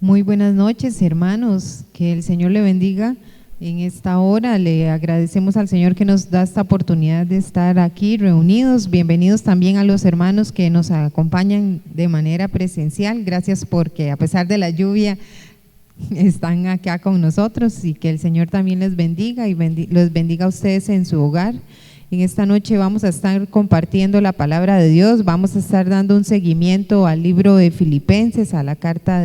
Muy buenas noches, hermanos, que el Señor le bendiga en esta hora. Le agradecemos al Señor que nos da esta oportunidad de estar aquí reunidos. Bienvenidos también a los hermanos que nos acompañan de manera presencial. Gracias porque a pesar de la lluvia están acá con nosotros, y que el Señor también les bendiga y los bendiga a ustedes en su hogar. En esta noche vamos a estar compartiendo la palabra de Dios. Vamos a estar dando un seguimiento al libro de Filipenses, a la carta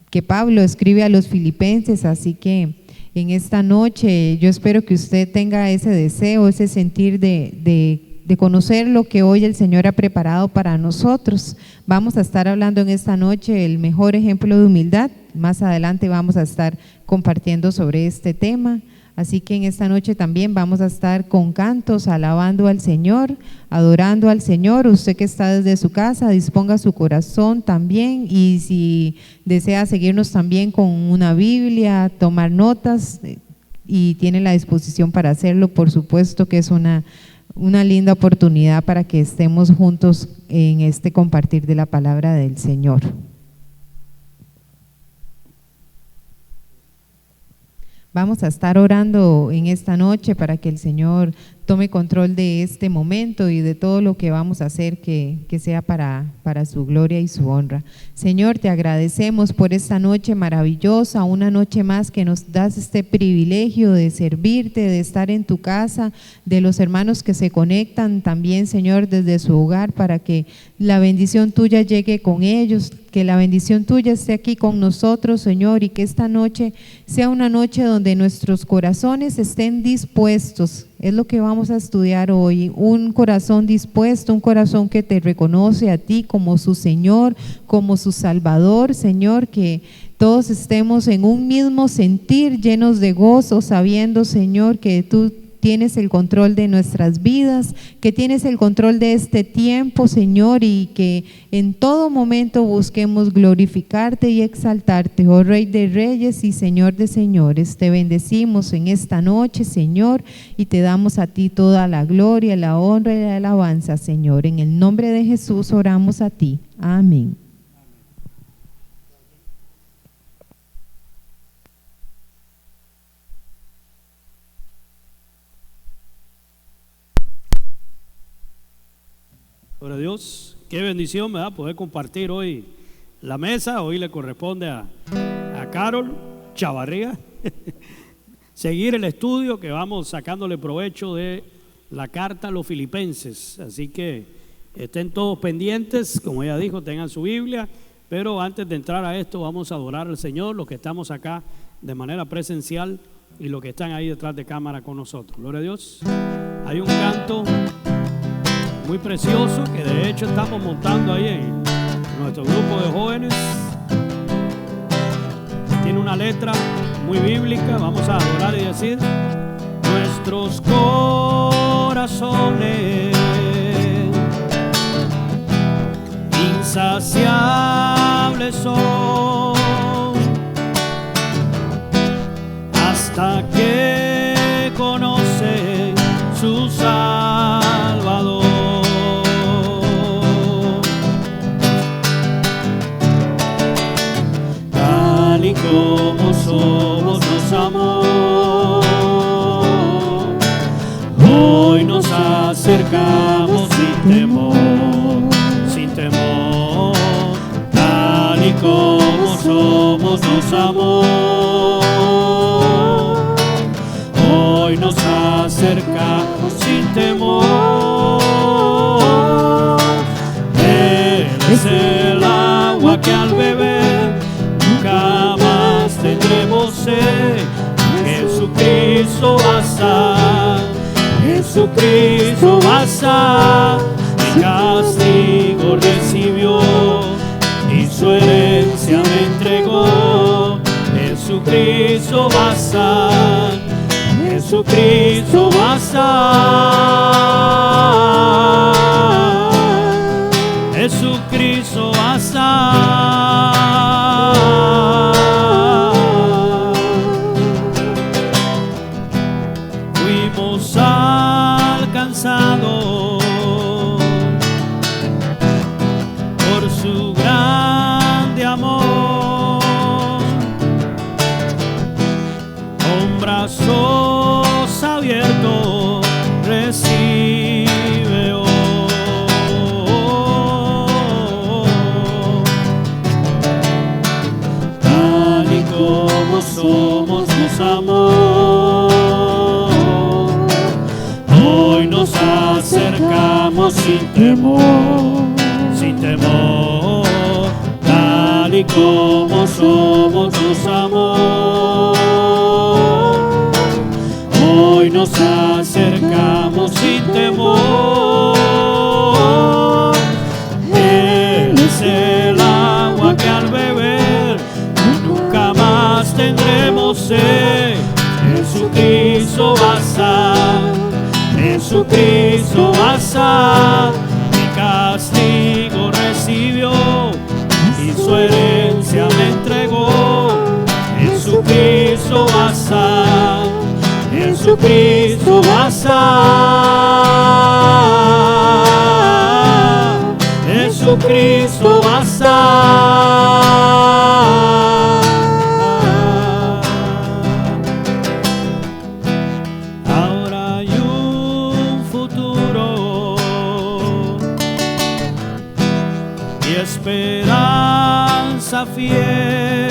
que Pablo escribe a los filipenses. Así que en esta noche yo espero que usted tenga ese deseo, ese sentir de conocer lo que hoy el Señor ha preparado para nosotros. Vamos a estar hablando en esta noche el mejor ejemplo de humildad. Más adelante vamos a estar compartiendo sobre este tema. Así que en esta noche también vamos a estar con cantos, alabando al Señor, adorando al Señor. Usted que está desde su casa, disponga su corazón también, y si desea seguirnos también con una Biblia, tomar notas, y tiene la disposición para hacerlo, por supuesto que es una linda oportunidad para que estemos juntos en este compartir de la palabra del Señor. Vamos a estar orando en esta noche para que el Señor tome control de este momento y de todo lo que vamos a hacer, que sea para su gloria y su honra. Señor, te agradecemos por esta noche maravillosa, una noche más que nos das este privilegio de servirte, de estar en tu casa, de los hermanos que se conectan también, Señor, desde su hogar, para que la bendición tuya llegue con ellos, que la bendición tuya esté aquí con nosotros, Señor, y que esta noche sea una noche donde nuestros corazones estén dispuestos. Es lo que vamos a estudiar hoy, un corazón dispuesto, un corazón que te reconoce a ti como su Señor, como su Salvador. Señor, que todos estemos en un mismo sentir, llenos de gozo, sabiendo, Señor, que tú tienes el control de nuestras vidas, que tienes el control de este tiempo, Señor, y que en todo momento busquemos glorificarte y exaltarte, oh Rey de Reyes y Señor de Señores. Te bendecimos en esta noche, Señor, y te damos a ti toda la gloria, la honra y la alabanza, Señor. En el nombre de Jesús oramos a ti. Amén. Gloria a Dios, qué bendición, ¿verdad? Poder compartir hoy la mesa. Hoy le corresponde a Carol Chavarría seguir el estudio que vamos sacándole provecho de la carta a los filipenses. Así que estén todos pendientes, como ella dijo, tengan su Biblia. Pero antes de entrar a esto, vamos a adorar al Señor, los que estamos acá de manera presencial y los que están ahí detrás de cámara con nosotros. Gloria a Dios. Hay un canto muy precioso que de hecho estamos montando ahí en nuestro grupo de jóvenes. Tiene una letra muy bíblica. Vamos a adorar y decir: nuestros corazones insaciables son hasta que conocen su Salvador. Tal y como somos nos amó, hoy nos acercamos sin temor, sin temor. Tal y como somos nos amó, hoy nos acercamos sin temor. Él es el agua que al beber nunca más tendremos sed. Jesucristo basta, Jesucristo basta. Mi castigo recibió y su herencia me entregó. Jesucristo basta, Jesucristo basta. Jesucristo basta. Fuimos alcanzados por su grande amor. brazos abiertos recibe hoy. Tal y como somos nos amó, hoy nos acercamos sin temor, sin temor. Tal y como somos nos amó, hoy nos acercamos sin temor. Él es el agua que al beber nunca más tendremos sed. Jesucristo basta, Jesucristo basta. Mi castigo recibió y su herencia me entregó. Jesucristo basta, Jesucristo basta. Jesucristo basta. Ahora hay un futuro y esperanza fiel.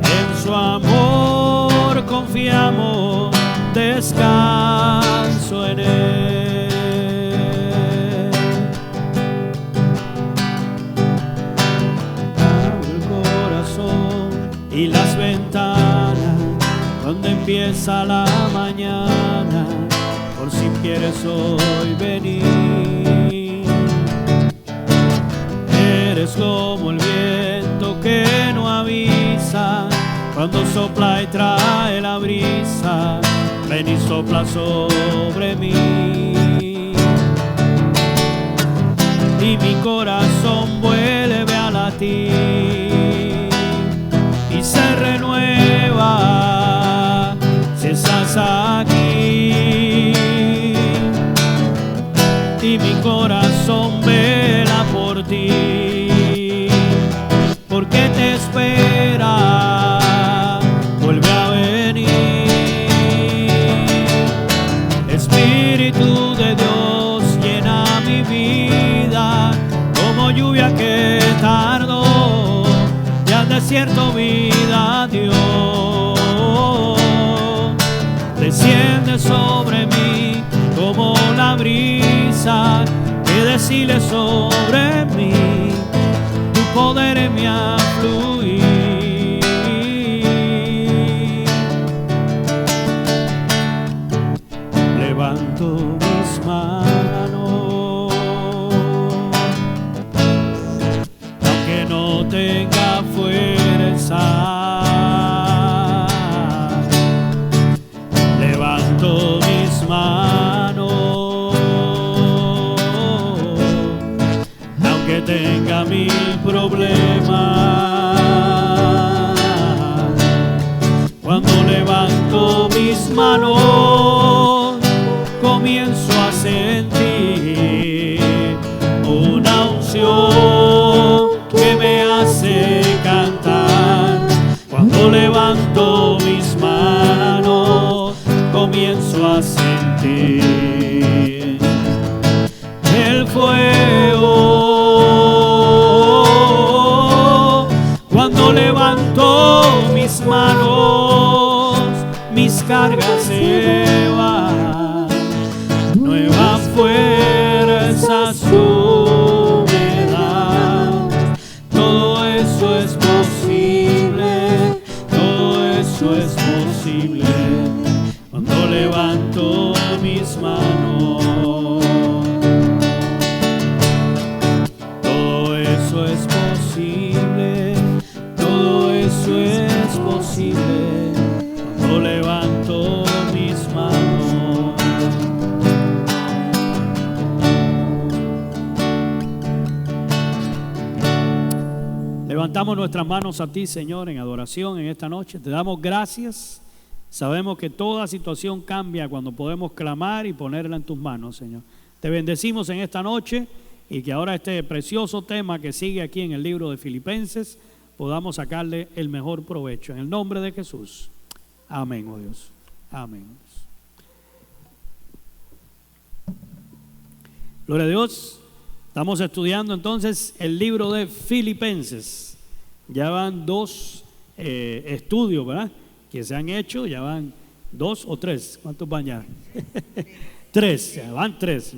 En su amor confiamos, descanso en él. Abre el corazón y las ventanas cuando empieza la mañana, por si quieres hoy venir. Eres como el viento que no avisa, cuando sopla y trae la brisa. Ven y sopla sobre mí, y mi corazón vuelve a latir y se renueva si estás aquí. Y mi corazón vela por ti, porque te espera, vuelve a venir. Espíritu de Dios llena mi vida, como lluvia que tardó y al desierto vida dio. Desciende sobre mí como la brisa que desciende sobre mí, tu poder en mí a fluir. Levanto mis manos, aunque no tenga fuerza. Levanto mis manos, aunque tenga mil problemas. Cuando levanto mis manos, comienzo a sentir una unción que me hace cantar. Cuando levanto mis manos, comienzo a sentir el fuego. Cuando levanto mis manos, mis cargas se van, nueva fuerza su me da. Todo eso es posible, todo eso es posible. Cuando levanto mis manos, todo eso es posible, todo eso es posible. Cuando levanto mis manos. Levantamos nuestras manos a ti, Señor, en adoración en esta noche. Te damos gracias. Sabemos que toda situación cambia cuando podemos clamar y ponerla en tus manos, Señor. Te bendecimos en esta noche y que ahora este precioso tema que sigue aquí en el libro de Filipenses podamos sacarle el mejor provecho. En el nombre de Jesús. Amén, oh Dios. Amén. Gloria a Dios. Estamos estudiando entonces el libro de Filipenses. Ya van 2 estudios, ¿verdad?, que se han hecho. Ya van 2 o 3. ¿Cuántos van ya? 3, ya van 3.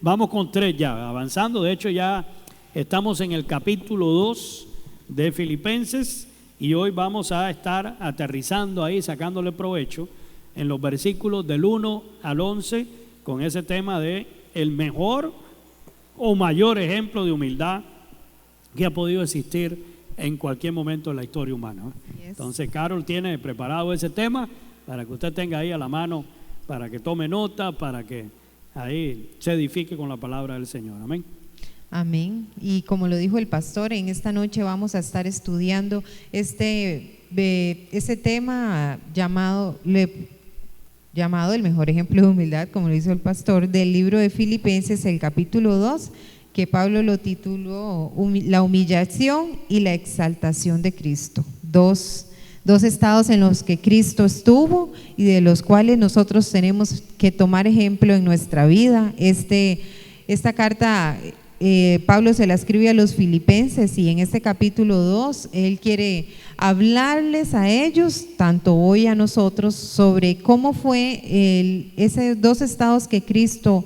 Vamos con 3 ya, avanzando. De hecho ya estamos en el capítulo 2 de Filipenses y hoy vamos a estar aterrizando ahí, sacándole provecho en los versículos del 1 al 11 con ese tema de el mejor o mayor ejemplo de humildad que ha podido existir en cualquier momento de la historia humana. Entonces Carol tiene preparado ese tema para que usted tenga ahí a la mano, para que tome nota, para que ahí se edifique con la palabra del Señor. Amén. Amén. Y como lo dijo el pastor, en esta noche vamos a estar estudiando ese tema llamado el mejor ejemplo de humildad, como lo hizo el pastor, del libro de Filipenses, el capítulo 2, que Pablo lo tituló La humillación y la exaltación de Cristo. Dos estados en los que Cristo estuvo y de los cuales nosotros tenemos que tomar ejemplo en nuestra vida. Esta carta Pablo se la escribe a los filipenses y en este capítulo 2 él quiere hablarles a ellos, tanto hoy a nosotros, sobre cómo fue esos 2 estados que Cristo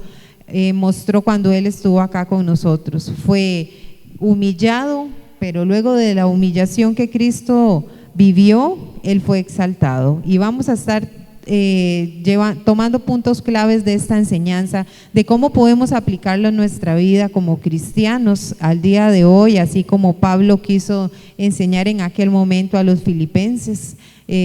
mostró cuando él estuvo acá con nosotros. Fue humillado, pero luego de la humillación que Cristo vivió, él fue exaltado. Y vamos a estar tomando puntos claves de esta enseñanza, de cómo podemos aplicarlo en nuestra vida como cristianos al día de hoy, así como Pablo quiso enseñar en aquel momento a los filipenses.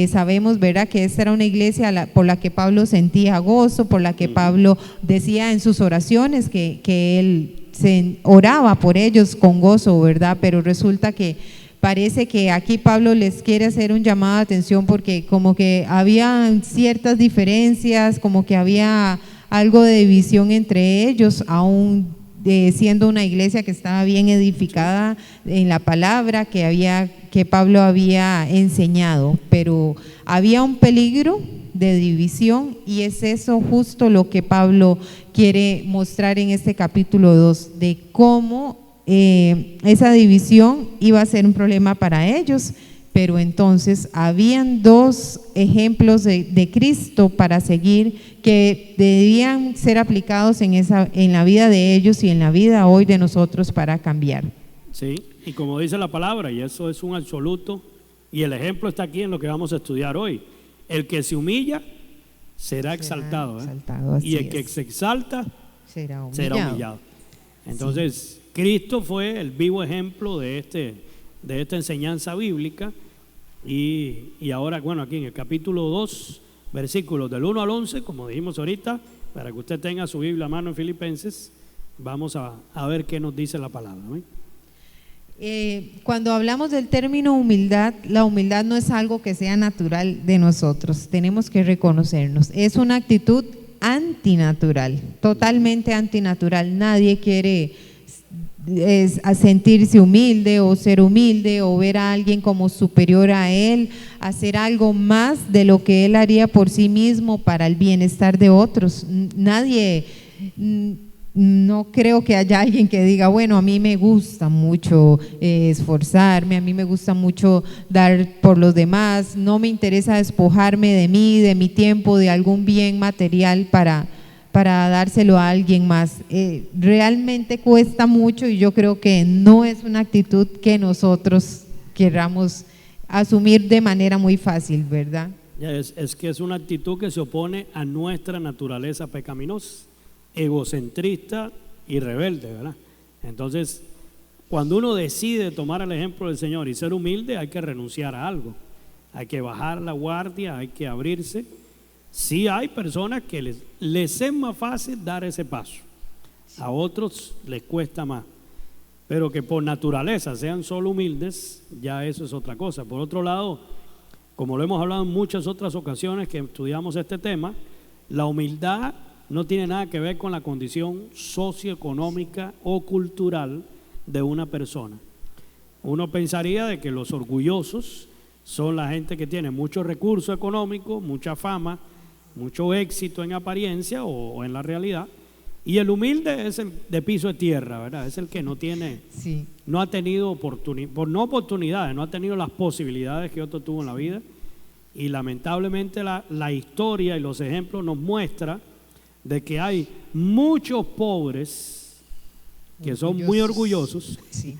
Sabemos, ¿verdad?, que esta era una iglesia por la que Pablo sentía gozo, por la que Pablo decía en sus oraciones que él oraba por ellos con gozo, ¿verdad? Pero resulta que parece que aquí Pablo les quiere hacer un llamado de atención porque como que había ciertas diferencias, como que había algo de división entre ellos, aún siendo una iglesia que estaba bien edificada en la palabra que Pablo había enseñado, pero había un peligro de división y es eso justo lo que Pablo quiere mostrar en este capítulo 2, de cómo esa división iba a ser un problema para ellos, pero entonces habían 2 ejemplos de Cristo para seguir que debían ser aplicados en la vida de ellos y en la vida hoy de nosotros para cambiar. Sí, y como dice la palabra, y eso es un absoluto, y el ejemplo está aquí en lo que vamos a estudiar hoy: el que se humilla será exaltado, y el que se exalta será humillado. Entonces, sí, Cristo fue el vivo ejemplo de esta enseñanza bíblica y ahora, bueno, aquí en el capítulo 2, versículos del 1 al 11, como dijimos ahorita, para que usted tenga su Biblia a mano en Filipenses, vamos a ver qué nos dice la palabra. Cuando hablamos del término humildad, la humildad no es algo que sea natural de nosotros, tenemos que reconocernos, es una actitud antinatural, totalmente antinatural. Nadie quiere a sentirse humilde o ser humilde o ver a alguien como superior a él, hacer algo más de lo que él haría por sí mismo para el bienestar de otros. Nadie, no creo que haya alguien que diga, bueno, a mí me gusta mucho esforzarme, a mí me gusta mucho dar por los demás, no me interesa despojarme de mí, de mi tiempo, de algún bien material para dárselo a alguien más. Realmente cuesta mucho y yo creo que no es una actitud que nosotros queramos asumir de manera muy fácil, ¿verdad? Es que es una actitud que se opone a nuestra naturaleza pecaminosa, egocentrista y rebelde, ¿verdad? Entonces, cuando uno decide tomar el ejemplo del Señor y ser humilde, hay que renunciar a algo, hay que bajar la guardia, hay que abrirse. Sí hay personas que les es más fácil dar ese paso, a otros les cuesta más, pero que por naturaleza sean solo humildes, ya eso es otra cosa. Por otro lado, como lo hemos hablado en muchas otras ocasiones que estudiamos este tema, la humildad no tiene nada que ver con la condición socioeconómica o cultural de una persona. uno pensaría de que los orgullosos son la gente que tiene muchos recursos económicos, mucha fama, mucho éxito en apariencia o en la realidad, y el humilde es el de piso de tierra, ¿verdad? Es el que no tiene, Sí. no ha tenido oportunidades, no ha tenido las posibilidades que otro tuvo en la vida, y lamentablemente la historia y los ejemplos nos muestran de que hay muchos pobres que son muy orgullosos, Sí,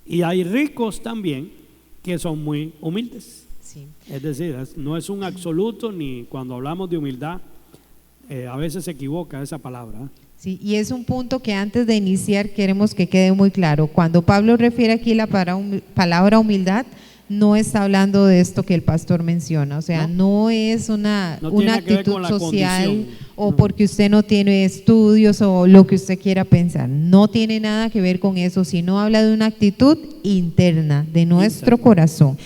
y hay ricos también que son muy humildes. sí. Es decir, no es un absoluto, ni cuando hablamos de humildad, a veces se equivoca esa palabra. Sí, y es un punto que antes de iniciar queremos que quede muy claro. Cuando Pablo refiere aquí la palabra humildad, no está hablando de esto que el pastor menciona, o sea, no es una No tiene que ver actitud con la social condición. o No. porque usted no tiene estudios o lo que usted quiera pensar, no tiene nada que ver con eso, sino habla de una actitud interna de nuestro corazón.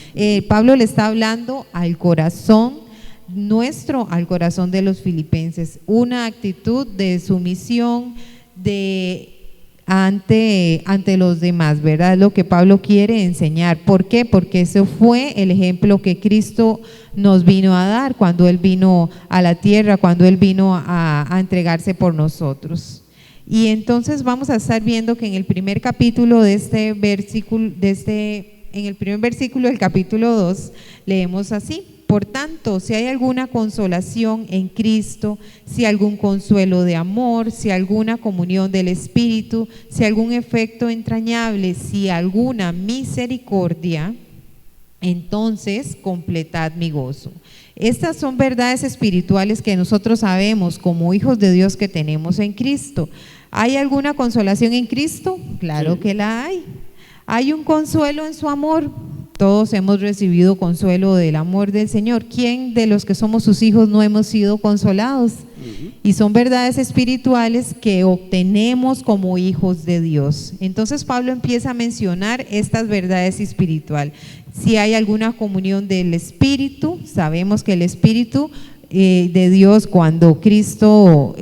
Pablo le está hablando al corazón nuestro, al corazón de los filipenses, una actitud de sumisión, ante los demás, ¿verdad? Es lo que Pablo quiere enseñar. ¿Por qué? Porque ese fue el ejemplo que Cristo nos vino a dar cuando Él vino a la tierra, cuando Él vino a entregarse por nosotros. Y entonces vamos a estar viendo que en el primer capítulo de este versículo, en el primer versículo del capítulo 2, leemos así: por tanto, si hay alguna consolación en Cristo, si algún consuelo de amor, si alguna comunión del Espíritu, si algún efecto entrañable, si alguna misericordia, entonces completad mi gozo. Estas son verdades espirituales que nosotros sabemos como hijos de Dios que tenemos en Cristo. ¿Hay alguna consolación en Cristo? Claro que la hay. ¿Hay un consuelo en su amor? Todos hemos recibido consuelo del amor del Señor. ¿Quién de los que somos sus hijos no hemos sido consolados? Y son verdades espirituales que obtenemos como hijos de Dios. Entonces Pablo empieza a mencionar estas verdades espirituales. Si hay alguna comunión del Espíritu, sabemos que el Espíritu de Dios, cuando Cristo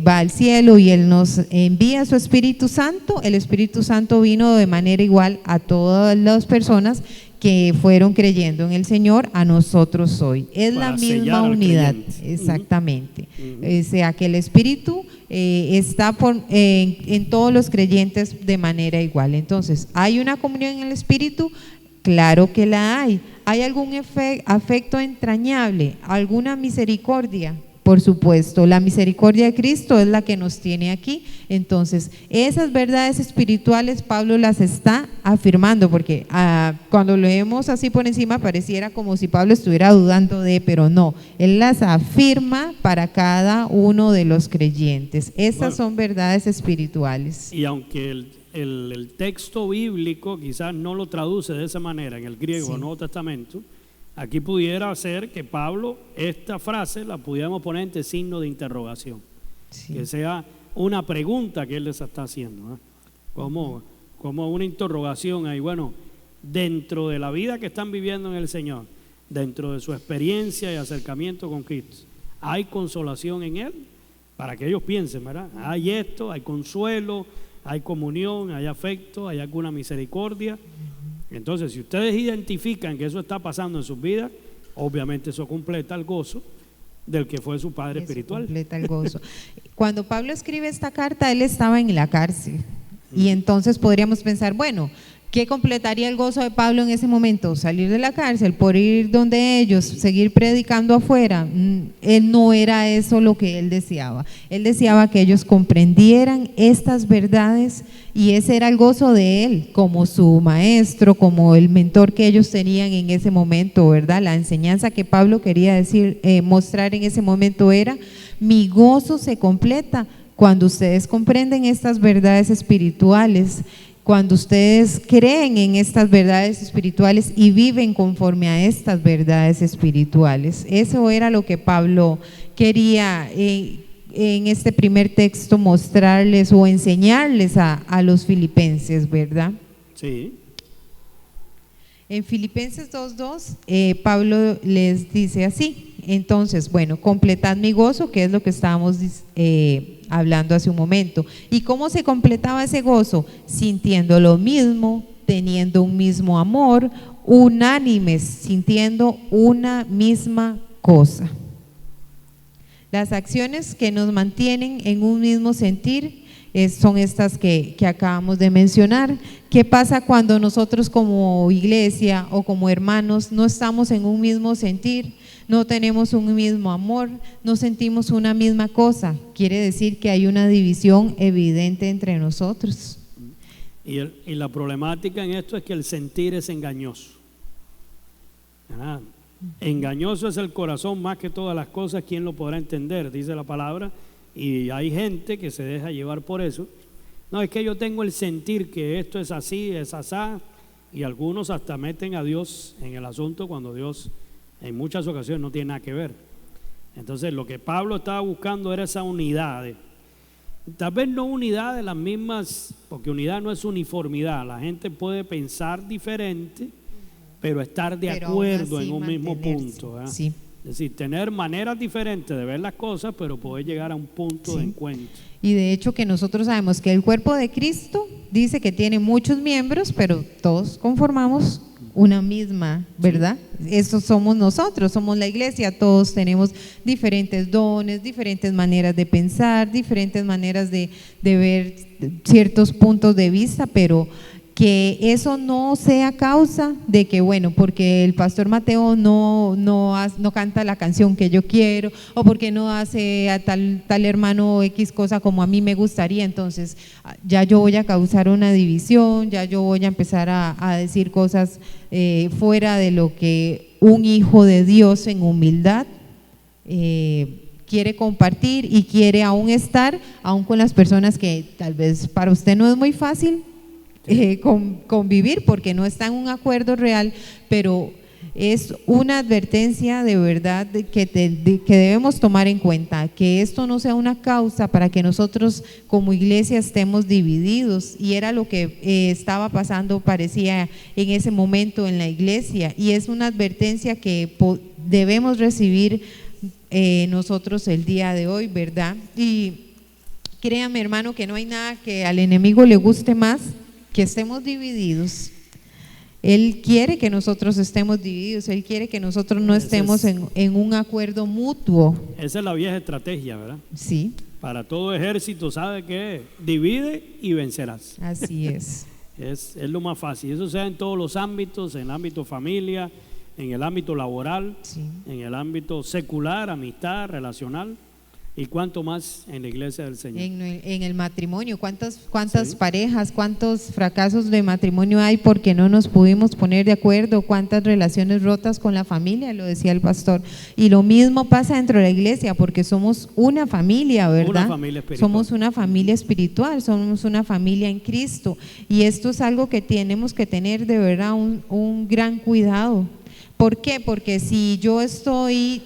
va al cielo y Él nos envía su Espíritu Santo, el Espíritu Santo vino de manera igual a todas las personas que fueron creyendo en el Señor, a nosotros hoy. Es Para la sellar misma al unidad, creyente. exactamente. O sea que el Espíritu está en todos los creyentes de manera igual. Entonces, ¿hay una comunión en el Espíritu? Claro que la hay. ¿Hay algún afecto entrañable? ¿Alguna misericordia? Por supuesto, la misericordia de Cristo es la que nos tiene aquí. Entonces, esas verdades espirituales Pablo las está afirmando, porque cuando lo leemos así por encima pareciera como si Pablo estuviera dudando pero no, él las afirma para cada uno de los creyentes. Estas son verdades espirituales. Y aunque el texto bíblico quizás no lo traduce de esa manera en el griego o Nuevo Testamento, aquí pudiera ser que Pablo esta frase la pudiéramos poner entre signo de interrogación, que sea una pregunta que él les está haciendo, ¿eh? Como una interrogación ahí. Bueno, dentro de la vida que están viviendo en el Señor, dentro de su experiencia y acercamiento con Cristo, ¿hay consolación en Él? Para que ellos piensen, ¿verdad? Hay esto, hay consuelo, hay comunión, hay afecto, hay alguna misericordia. Entonces, si ustedes identifican que eso está pasando en sus vidas, obviamente eso completa el gozo del que fue su padre espiritual. Completa el gozo. Cuando Pablo escribe esta carta, él estaba en la cárcel. Y entonces podríamos pensar, bueno, ¿qué completaría el gozo de Pablo en ese momento? Salir de la cárcel, por ir donde ellos, seguir predicando afuera. Él no era eso lo que él deseaba. Él deseaba que ellos comprendieran estas verdades, y ese era el gozo de él, como su maestro, como el mentor que ellos tenían en ese momento, ¿verdad? La enseñanza que Pablo quería mostrar en ese momento era: mi gozo se completa cuando ustedes comprenden estas verdades espirituales, cuando ustedes creen en estas verdades espirituales y viven conforme a estas verdades espirituales. Eso era lo que Pablo quería en este primer texto mostrarles o enseñarles a los filipenses, ¿verdad? Sí. En Filipenses 2:2, Pablo les dice así: entonces, bueno, completad mi gozo, que es lo que estábamos hablando hace un momento. ¿Y cómo se completaba ese gozo? Sintiendo lo mismo, teniendo un mismo amor, unánimes, sintiendo una misma cosa. Las acciones que nos mantienen en un mismo sentir son estas que acabamos de mencionar. ¿Qué pasa cuando nosotros como iglesia o como hermanos no estamos en un mismo sentir? No tenemos un mismo amor, no sentimos una misma cosa. Quiere decir que hay una división evidente entre nosotros. Y la problemática en esto es que el sentir es engañoso. Engañoso es el corazón más que todas las cosas. ¿Quién lo podrá entender? Dice la palabra. Y hay gente que se deja llevar por eso. No, es que yo tengo el sentir que esto es así, es asá. Y algunos hasta meten a Dios en el asunto cuando Dios en muchas ocasiones no tiene nada que ver. Entonces lo que Pablo estaba buscando era esa unidad. Tal vez no unidad de las mismas, porque unidad no es uniformidad. La gente puede pensar diferente, pero estar de acuerdo en un mismo punto. Sí. Es decir, tener maneras diferentes de ver las cosas, pero poder llegar a un punto de encuentro. Y de hecho que nosotros sabemos que el cuerpo de Cristo dice que tiene muchos miembros, pero todos conformamos una misma, ¿verdad? Eso somos nosotros, somos la iglesia, todos tenemos diferentes dones, diferentes maneras de pensar, diferentes maneras de ver ciertos puntos de vista, pero que eso no sea causa de que, bueno, porque el pastor Mateo no canta la canción que yo quiero, o porque no hace a tal hermano X cosa como a mí me gustaría, entonces ya yo voy a causar una división, ya yo voy a empezar a decir cosas fuera de lo que un hijo de Dios en humildad quiere compartir y quiere aún estar, aún con las personas que tal vez para usted no es muy fácil convivir porque no está en un acuerdo real, pero es una advertencia de verdad que debemos tomar en cuenta, que esto no sea una causa para que nosotros como iglesia estemos divididos, y era lo que estaba pasando, parecía en ese momento en la iglesia, y es una advertencia que debemos recibir nosotros el día de hoy, ¿verdad? Y créame, hermano, que no hay nada que al enemigo le guste más que estemos divididos. Él quiere que nosotros estemos divididos, Él quiere que nosotros no estemos en un acuerdo mutuo. Esa es la vieja estrategia, ¿verdad? Sí. Para todo ejército, ¿sabe qué? Divide y vencerás. Así es. Es lo más fácil. Eso sea en todos los ámbitos, en el ámbito familia, en el ámbito laboral, sí, en el ámbito secular, amistad, relacional. Y cuánto más en la iglesia del Señor. En el matrimonio, ¿cuántas sí, parejas, cuántos fracasos de matrimonio hay porque no nos pudimos poner de acuerdo? ¿Cuántas relaciones rotas con la familia? Lo decía el pastor. Y lo mismo pasa dentro de la iglesia, porque somos una familia, ¿verdad? Una familia espiritual. Somos una familia espiritual, somos una familia en Cristo. Y esto es algo que tenemos que tener de verdad un gran cuidado. ¿Por qué? Porque si yo estoy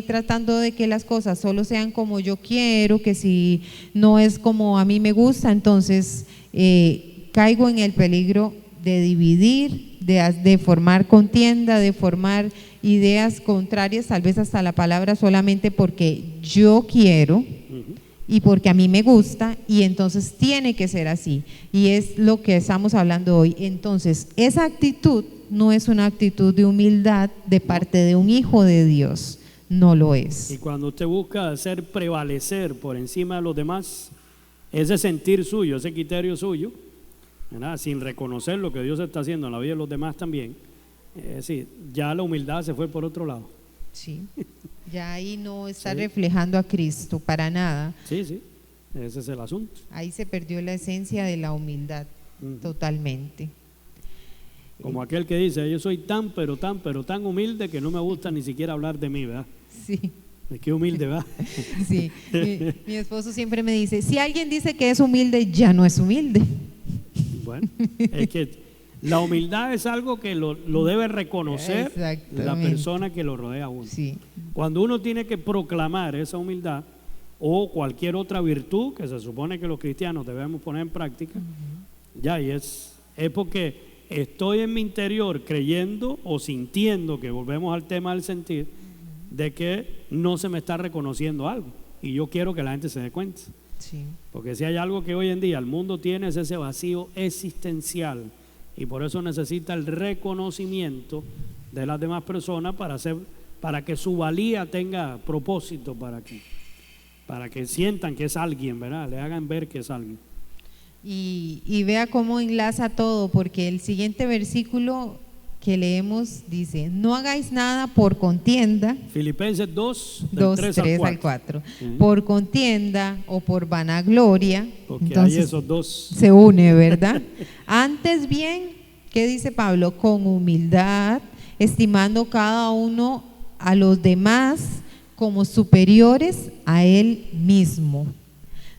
tratando de que las cosas solo sean como yo quiero, que si no es como a mí me gusta, entonces caigo en el peligro de dividir, de formar contienda, de formar ideas contrarias, tal vez hasta la palabra, solamente porque yo quiero y porque a mí me gusta, y entonces tiene que ser así. Y es lo que estamos hablando hoy. Entonces, esa actitud no es una actitud de humildad de parte de un hijo de Dios, no lo es. Y cuando usted busca hacer prevalecer por encima de los demás ese sentir suyo, ese criterio suyo, ¿verdad? Sin reconocer lo que Dios está haciendo en la vida de los demás también, es decir, ya la humildad se fue por otro lado. Sí, ya ahí no está sí, reflejando a Cristo para nada. Sí, ese es el asunto. Ahí se perdió la esencia de la humildad, totalmente. Como aquel que dice, yo soy tan humilde que no me gusta ni siquiera hablar de mí, ¿verdad? Sí. Qué humilde, ¿verdad? Sí, mi esposo siempre me dice, si alguien dice que es humilde, ya no es humilde. Bueno, es que la humildad es algo que lo debe reconocer la persona que lo rodea a uno. Sí. Cuando uno tiene que proclamar esa humildad o cualquier otra virtud que se supone que los cristianos debemos poner en práctica, ya, y es porque estoy en mi interior creyendo o sintiendo, que volvemos al tema del sentir, de que no se me está reconociendo algo, y yo quiero que la gente se dé cuenta. Sí. Porque si hay algo que hoy en día el mundo tiene, es ese vacío existencial y por eso necesita el reconocimiento de las demás personas para que su valía tenga propósito, para que sientan que es alguien, ¿verdad? Le hagan ver que es alguien. Y vea cómo enlaza todo, porque el siguiente versículo que leemos dice: no hagáis nada por contienda. Filipenses 2, del 3 al 4. Por contienda o por vanagloria. Porque entonces hay esos dos. se une, ¿verdad? Antes bien, ¿qué dice Pablo? Con humildad, estimando cada uno a los demás como superiores a él mismo,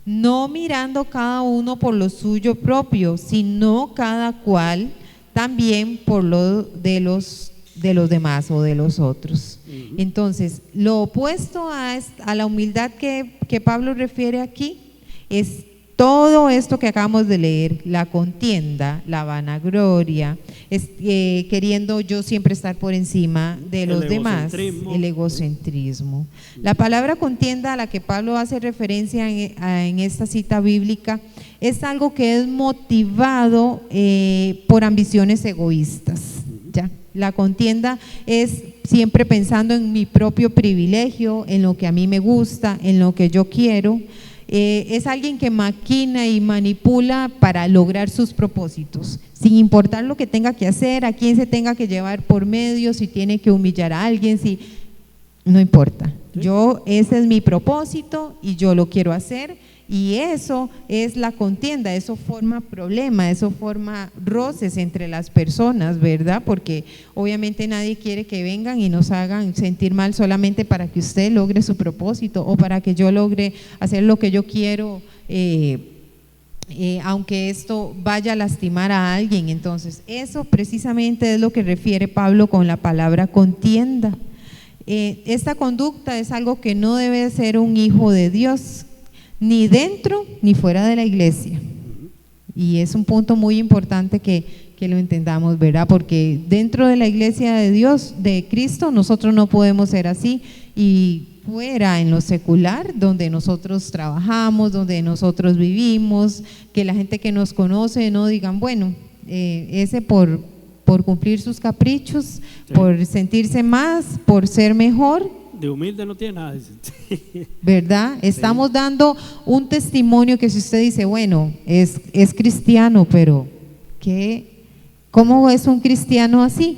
no mirando cada uno por lo suyo propio, sino cada cual también por lo de los demás o de los otros. Entonces, lo opuesto a la humildad que Pablo refiere aquí es todo esto que acabamos de leer: la contienda, la vanagloria, queriendo yo siempre estar por encima de los demás, el egocentrismo. La palabra contienda a la que Pablo hace referencia en esta cita bíblica es algo que es motivado por ambiciones egoístas, ¿ya? La contienda es siempre pensando en mi propio privilegio, en lo que a mí me gusta, en lo que yo quiero. Es alguien que maquina y manipula para lograr sus propósitos, sin importar lo que tenga que hacer, a quién se tenga que llevar por medio, si tiene que humillar a alguien, no importa. Ese es mi propósito y yo lo quiero hacer, y eso es la contienda. Eso forma problema, eso forma roces entre las personas, ¿verdad? Porque obviamente nadie quiere que vengan y nos hagan sentir mal solamente para que usted logre su propósito o para que yo logre hacer lo que yo quiero, aunque esto vaya a lastimar a alguien. Entonces, eso precisamente es lo que refiere Pablo con la palabra contienda. Esta conducta es algo que no debe ser un hijo de Dios, ni dentro ni fuera de la iglesia. Y es un punto muy importante que lo entendamos, ¿verdad? Porque dentro de la iglesia de Dios, de Cristo, nosotros no podemos ser así, y fuera en lo secular, donde nosotros trabajamos, donde nosotros vivimos, que la gente que nos conoce no digan, bueno, ese por cumplir sus caprichos, sí, por sentirse más, por ser mejor. De humilde no tiene nada, ¿verdad? Estamos dando un testimonio que si usted dice, bueno, es cristiano, pero ¿cómo es un cristiano así?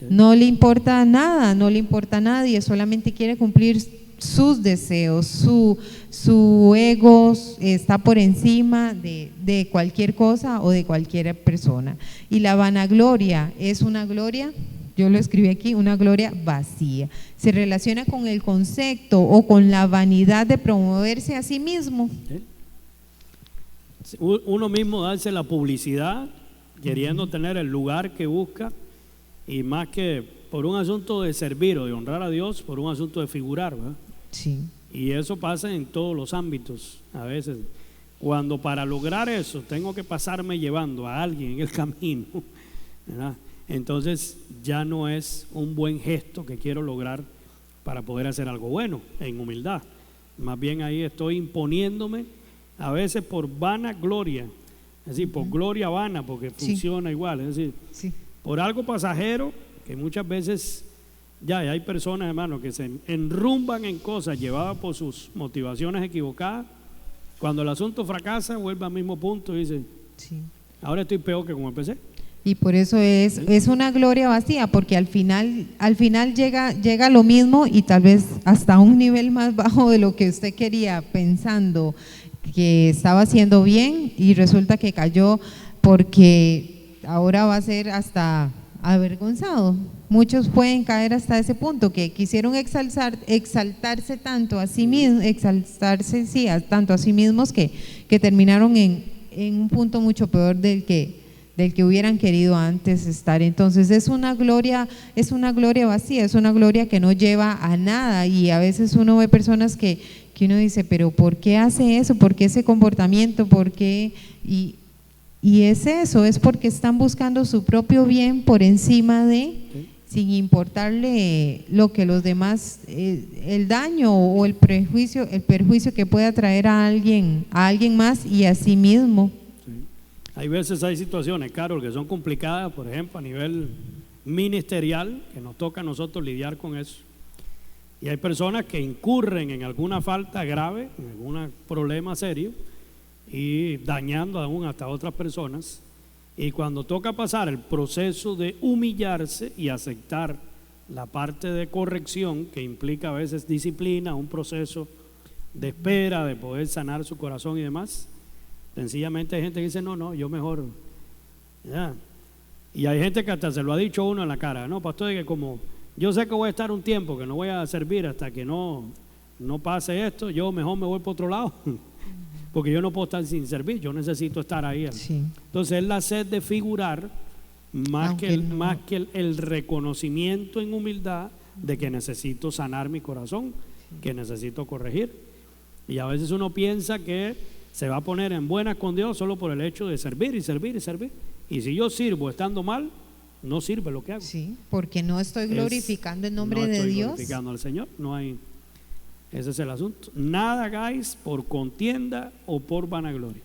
No le importa nada, no le importa a nadie, solamente quiere cumplir sus deseos, su ego está por encima de cualquier cosa o de cualquier persona. Y la vanagloria es una gloria, yo lo escribí aquí, una gloria vacía. Se relaciona con el concepto o con la vanidad de promoverse a sí mismo. Uno mismo darse la publicidad, queriendo tener el lugar que busca, y más que por un asunto de servir o de honrar a Dios, por un asunto de figurar, ¿verdad? Sí. Y eso pasa en todos los ámbitos. A veces, cuando para lograr eso tengo que pasarme llevando a alguien en el camino, ¿verdad? Entonces ya no es un buen gesto que quiero lograr para poder hacer algo bueno en humildad. Más bien ahí estoy imponiéndome, a veces por vana gloria, es decir, por gloria vana, porque funciona igual, es decir, por algo pasajero, que muchas veces ya hay personas, hermano, que se enrumban en cosas llevadas por sus motivaciones equivocadas. Cuando el asunto fracasa, vuelve al mismo punto y dice, ahora estoy peor que como empecé. Y por eso es una gloria vacía, porque al final llega lo mismo, y tal vez hasta un nivel más bajo de lo que usted quería, pensando que estaba haciendo bien, y resulta que cayó, porque ahora va a ser hasta avergonzado. Muchos pueden caer hasta ese punto, que quisieron exaltarse tanto a sí mismos, tanto a sí mismos, que terminaron en un punto mucho peor del que hubieran querido antes estar. Entonces es una gloria vacía, es una gloria que no lleva a nada. Y a veces uno ve personas que uno dice, pero ¿por qué hace eso? ¿Por qué ese comportamiento? ¿Por qué? Y es eso, es porque están buscando su propio bien por encima de, sin importarle lo que los demás, el daño o el perjuicio que pueda traer a alguien más y a sí mismo. Hay veces hay situaciones, Carol, que son complicadas, por ejemplo, a nivel ministerial, que nos toca a nosotros lidiar con eso. Y hay personas que incurren en alguna falta grave, en algún problema serio, y dañando aún hasta otras personas. Y cuando toca pasar el proceso de humillarse y aceptar la parte de corrección, que implica a veces disciplina, un proceso de espera, de poder sanar su corazón y demás, sencillamente hay gente que dice, no, yo mejor, ya. Y hay gente que hasta se lo ha dicho uno en la cara, no, pastor, que como yo sé que voy a estar un tiempo, que no voy a servir hasta que no pase esto, yo mejor me voy por otro lado, porque yo no puedo estar sin servir, yo necesito estar ahí. Sí. Entonces es la sed de figurar más que el reconocimiento en humildad de que necesito sanar mi corazón, que necesito corregir. Y a veces uno piensa que se va a poner en buenas con Dios solo por el hecho de servir y servir y servir. Y si yo sirvo estando mal, no sirve lo que hago. Sí, porque no estoy glorificando el nombre de Dios. No estoy glorificando al Señor, no hay. Ese es el asunto. Nada hagáis por contienda o por vanagloria.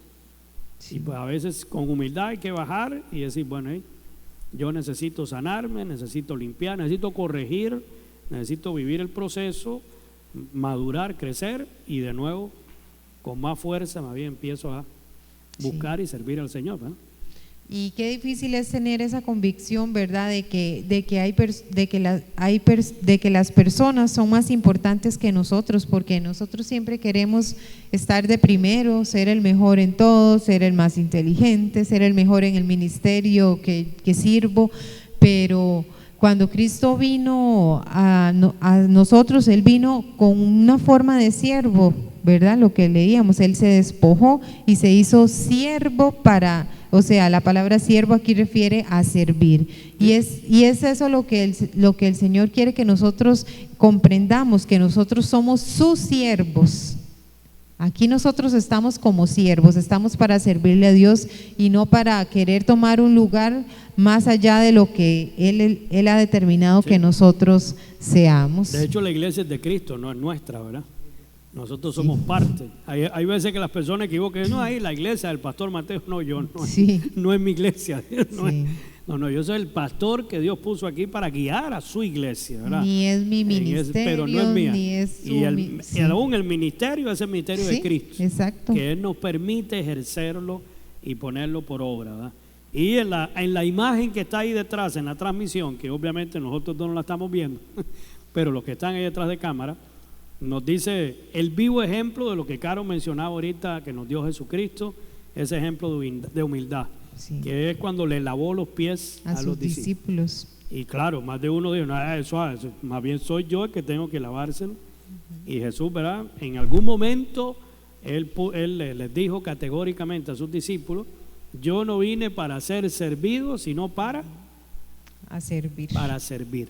Sí. Y pues a veces con humildad hay que bajar y decir, bueno, yo necesito sanarme, necesito limpiar, necesito corregir, necesito vivir el proceso, madurar, crecer y de nuevo con más fuerza más bien empiezo a buscar y servir al Señor, ¿verdad? Y qué difícil es tener esa convicción, ¿verdad? De que las personas son más importantes que nosotros, porque nosotros siempre queremos estar de primero, ser el mejor en todo, ser el más inteligente, ser el mejor en el ministerio que sirvo, pero cuando Cristo vino a nosotros, Él vino con una forma de siervo, ¿verdad? Lo que leíamos, Él se despojó y se hizo siervo o sea, la palabra siervo aquí refiere a servir. Y es eso lo que el Señor quiere que nosotros comprendamos, que nosotros somos sus siervos. Aquí nosotros estamos como siervos, estamos para servirle a Dios y no para querer tomar un lugar más allá de lo que Él ha determinado que nosotros seamos. De hecho, la iglesia es de Cristo, no es nuestra, ¿verdad? Nosotros somos parte. Hay veces que las personas equivocan, no, ahí la iglesia del pastor Mateo, no, yo no, no es mi iglesia, no, yo soy el pastor que Dios puso aquí para guiar a su iglesia, ¿verdad? Ni es mi ministerio, pero no es mía. Ni es y aún el ministerio es el ministerio de Cristo, exacto, que Él nos permite ejercerlo y ponerlo por obra, ¿verdad? Y en la imagen que está ahí detrás, en la transmisión, que obviamente nosotros no la estamos viendo, pero los que están ahí detrás de cámara, nos dice el vivo ejemplo de lo que Caro mencionaba ahorita, que nos dio Jesucristo, ese ejemplo de humildad, que es cuando le lavó los pies a los discípulos. Y claro, más de uno dijo, no, eso, más bien soy yo el que tengo que lavárselo. Y Jesús, ¿verdad? En algún momento él les dijo categóricamente a sus discípulos, yo no vine para ser servido, sino para servir. Para servir.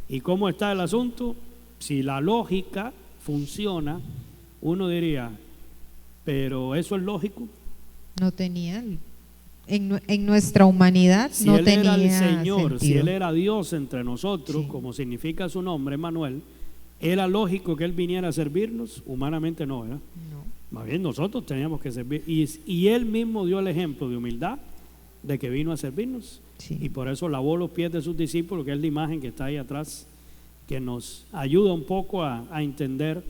¿Y cómo está el asunto? Si la lógica funciona, uno diría, pero ¿eso es lógico? No tenía, en nuestra humanidad si no Él tenía era el Señor, sentido. Si Él era Dios entre nosotros, como significa su nombre, Emmanuel, ¿era lógico que Él viniera a servirnos? Humanamente no, ¿verdad? No. Más bien nosotros teníamos que servir. Y Él mismo dio el ejemplo de humildad, de que vino a servirnos. Y por eso lavó los pies de sus discípulos, que es la imagen que está ahí atrás, que nos ayuda un poco a entender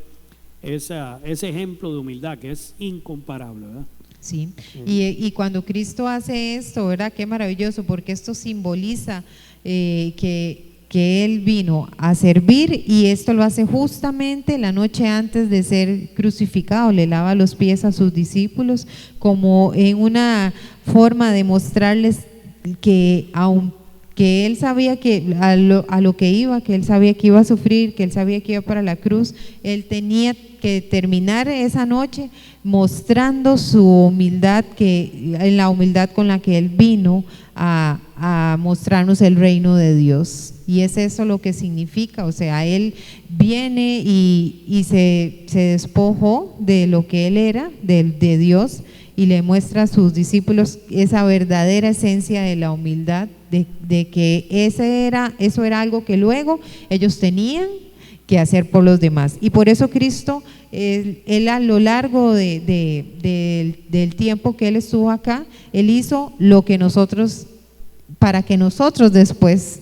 ese ejemplo de humildad que es incomparable, ¿verdad? Sí, y cuando Cristo hace esto, ¿verdad? Qué maravilloso, porque esto simboliza que Él vino a servir, y esto lo hace justamente la noche antes de ser crucificado. Le lava los pies a sus discípulos como en una forma de mostrarles que que Él sabía que a lo que iba, que Él sabía que iba a sufrir, que Él sabía que iba para la cruz. Él tenía que terminar esa noche mostrando su humildad, en la humildad con la que Él vino a mostrarnos el reino de Dios. Y es eso lo que significa, o sea, Él viene y se despojó de lo que Él era, de Dios, y le muestra a sus discípulos esa verdadera esencia de la humildad, de que eso era algo que luego ellos tenían que hacer por los demás. Y por eso Cristo, él a lo largo del tiempo que Él estuvo acá, Él hizo lo que nosotros, para que nosotros después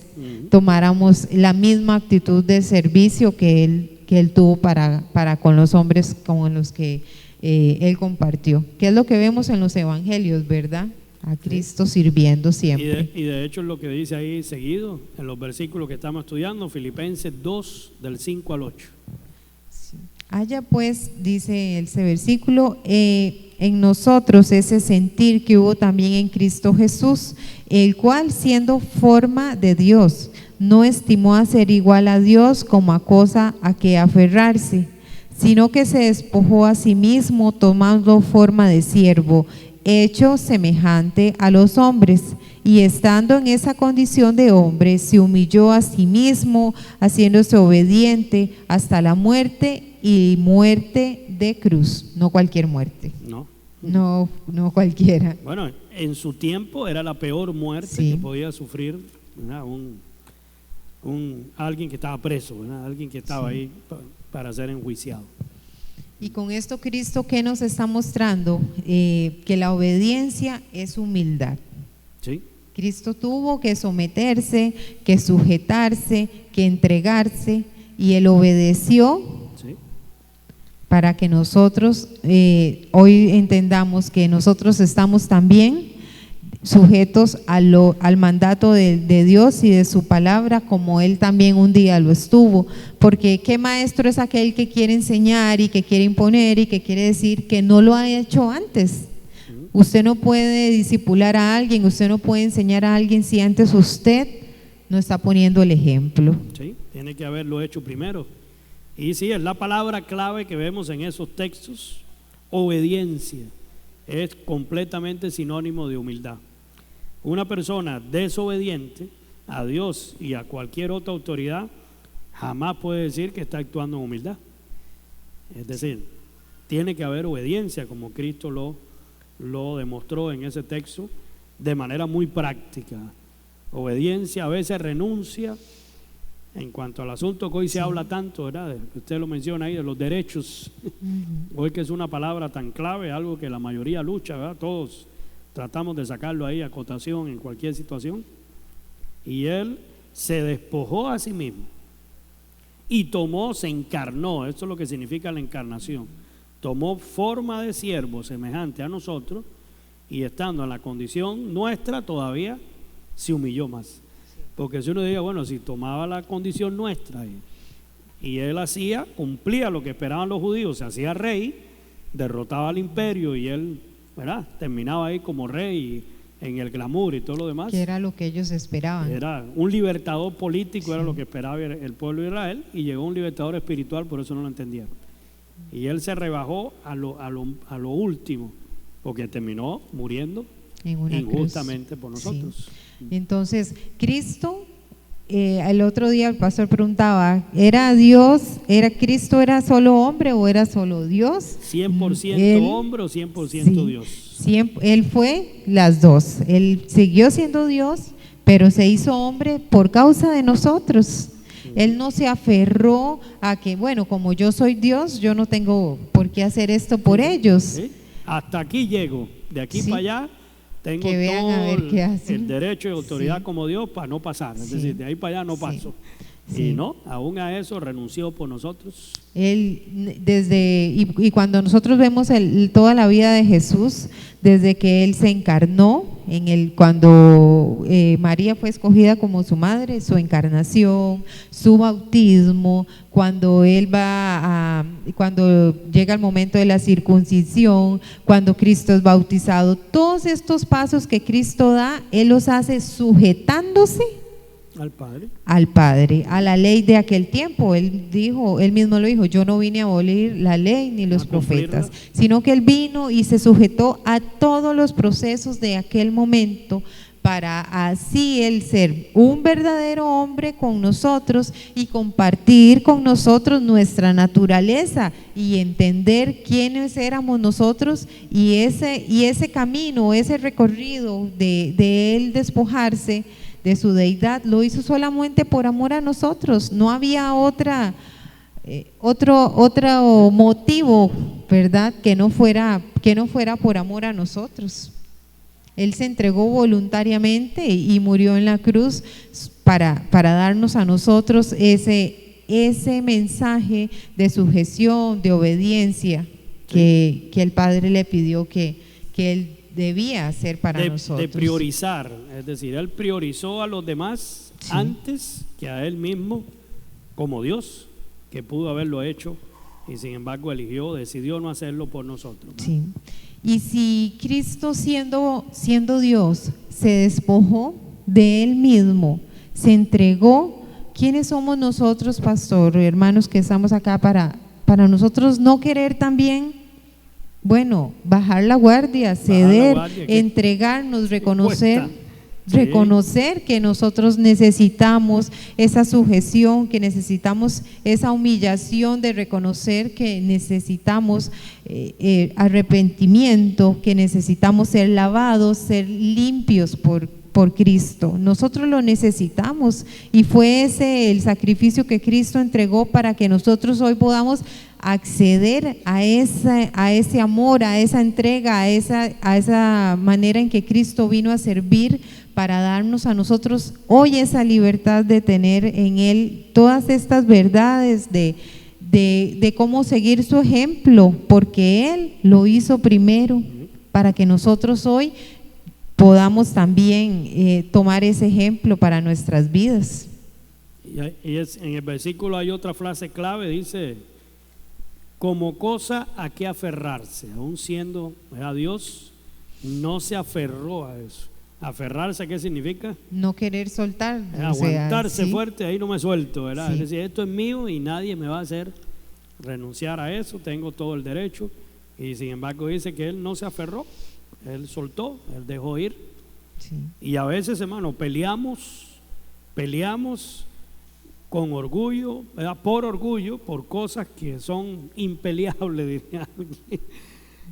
tomáramos la misma actitud de servicio que Él tuvo para con los hombres con los que Él compartió. Que es lo que vemos en los evangelios, ¿verdad? A Cristo sirviendo siempre. Y de hecho es lo que dice ahí seguido, en los versículos que estamos estudiando, Filipenses 2, del 5 al 8. Sí. Haya pues, dice ese versículo, en nosotros ese sentir que hubo también en Cristo Jesús, el cual siendo forma de Dios, no estimó a ser igual a Dios como a cosa a que aferrarse, sino que se despojó a sí mismo tomando forma de siervo, hecho semejante a los hombres, y estando en esa condición de hombre, se humilló a sí mismo, haciéndose obediente hasta la muerte y muerte de cruz. No cualquier muerte. No cualquiera. Bueno, en su tiempo era la peor muerte que podía sufrir, ¿verdad? Alguien que estaba preso, ¿verdad? Alguien que estaba ahí para ser enjuiciado. Y con esto Cristo, ¿qué nos está mostrando? Que la obediencia es humildad. Sí. Cristo tuvo que someterse, que sujetarse, que entregarse, y Él obedeció para que nosotros hoy entendamos que nosotros estamos también sujetos al mandato de Dios y de su palabra, como Él también un día lo estuvo, porque ¿qué maestro es aquel que quiere enseñar y que quiere imponer y que quiere decir que no lo ha hecho antes? Usted no puede discipular a alguien, usted no puede enseñar a alguien si antes usted no está poniendo el ejemplo. Sí, tiene que haberlo hecho primero. Y sí, es la palabra clave que vemos en esos textos, obediencia. Es completamente sinónimo de humildad. Una persona desobediente a Dios y a cualquier otra autoridad jamás puede decir que está actuando en humildad. Es decir, tiene que haber obediencia, como Cristo lo demostró en ese texto de manera muy práctica. Obediencia, a veces renuncia. En cuanto al asunto que hoy se habla tanto, ¿verdad? Usted lo menciona ahí, de los derechos. Hoy que es una palabra tan clave, algo que la mayoría lucha, ¿verdad? Todos tratamos de sacarlo ahí a cotación en cualquier situación. Y Él se despojó a sí mismo y se encarnó. Eso es lo que significa la encarnación. Tomó forma de siervo semejante a nosotros, y estando en la condición nuestra todavía se humilló más. Porque si uno diga, bueno, si tomaba la condición nuestra y Él cumplía lo que esperaban los judíos, se hacía rey, derrotaba al imperio y Él, ¿verdad?, terminaba ahí como rey en el glamour y todo lo demás. Que era lo que ellos esperaban. Era un libertador político, era lo que esperaba el pueblo de Israel, y llegó un libertador espiritual, por eso no lo entendieron. Y Él se rebajó a lo último, porque terminó muriendo injustamente por nosotros. Sí. Entonces, Cristo, el otro día el pastor preguntaba, ¿Cristo era solo hombre o era solo Dios? 100% hombre o 100% Dios. Él fue las dos. Él siguió siendo Dios, pero se hizo hombre por causa de nosotros. Él no se aferró a que, bueno, como yo soy Dios, yo no tengo por qué hacer esto por ellos. ¿Sí? Hasta aquí llego, de aquí para allá tengo que vean todo a ver qué hacen. El derecho y autoridad como Dios para no pasar. Es decir, de ahí para allá no paso. Y no, aún a eso renunció por nosotros. Él y cuando nosotros vemos toda la vida de Jesús, desde que Él se encarnó, cuando María fue escogida como su madre, su encarnación, su bautismo, cuando cuando llega el momento de la circuncisión, cuando Cristo es bautizado, todos estos pasos que Cristo da, Él los hace sujetándose al Padre, a la ley de aquel tiempo. Él mismo lo dijo, yo no vine a abolir la ley ni los profetas, sino que Él vino y se sujetó a todos los procesos de aquel momento, para así Él ser un verdadero hombre con nosotros y compartir con nosotros nuestra naturaleza y entender quiénes éramos nosotros, y ese camino, ese recorrido de Él despojarse de su deidad, lo hizo solamente por amor a nosotros. No había otra otro motivo, ¿verdad? Que no fuera por amor a nosotros. Él se entregó voluntariamente y murió en la cruz para darnos a nosotros ese mensaje de sujeción, de obediencia que el Padre le pidió que Él debía hacer para nosotros. De priorizar, es decir, Él priorizó a los demás antes que a Él mismo, como Dios, que pudo haberlo hecho y sin embargo decidió no hacerlo por nosotros, ¿no? Sí. Y si Cristo siendo Dios se despojó de Él mismo, se entregó, ¿quiénes somos nosotros, pastor, hermanos que estamos acá para nosotros no querer también, bueno, bajar la guardia, ceder, entregarnos, reconocer que nosotros necesitamos esa sujeción, que necesitamos esa humillación de reconocer que necesitamos arrepentimiento, que necesitamos ser lavados, ser limpios por Cristo? Nosotros lo necesitamos y fue ese el sacrificio que Cristo entregó para que nosotros hoy podamos acceder a ese amor, a esa entrega, a esa manera en que Cristo vino a servir para darnos a nosotros hoy esa libertad de tener en Él todas estas verdades de cómo seguir su ejemplo, porque Él lo hizo primero para que nosotros hoy podamos también tomar ese ejemplo para nuestras vidas. Y en el versículo hay otra frase clave, dice: como cosa a que aferrarse, aún siendo a Dios, no se aferró a eso. Aferrarse, ¿qué significa? No querer soltar, aguantarse fuerte, ahí no me suelto, ¿verdad? Sí. Es decir, esto es mío y nadie me va a hacer renunciar a eso, tengo todo el derecho. Y sin embargo dice que él no se aferró, él soltó, él dejó ir. Sí. Y a veces, hermano, peleamos con orgullo, ¿verdad? Por cosas que son impeleables, diría alguien.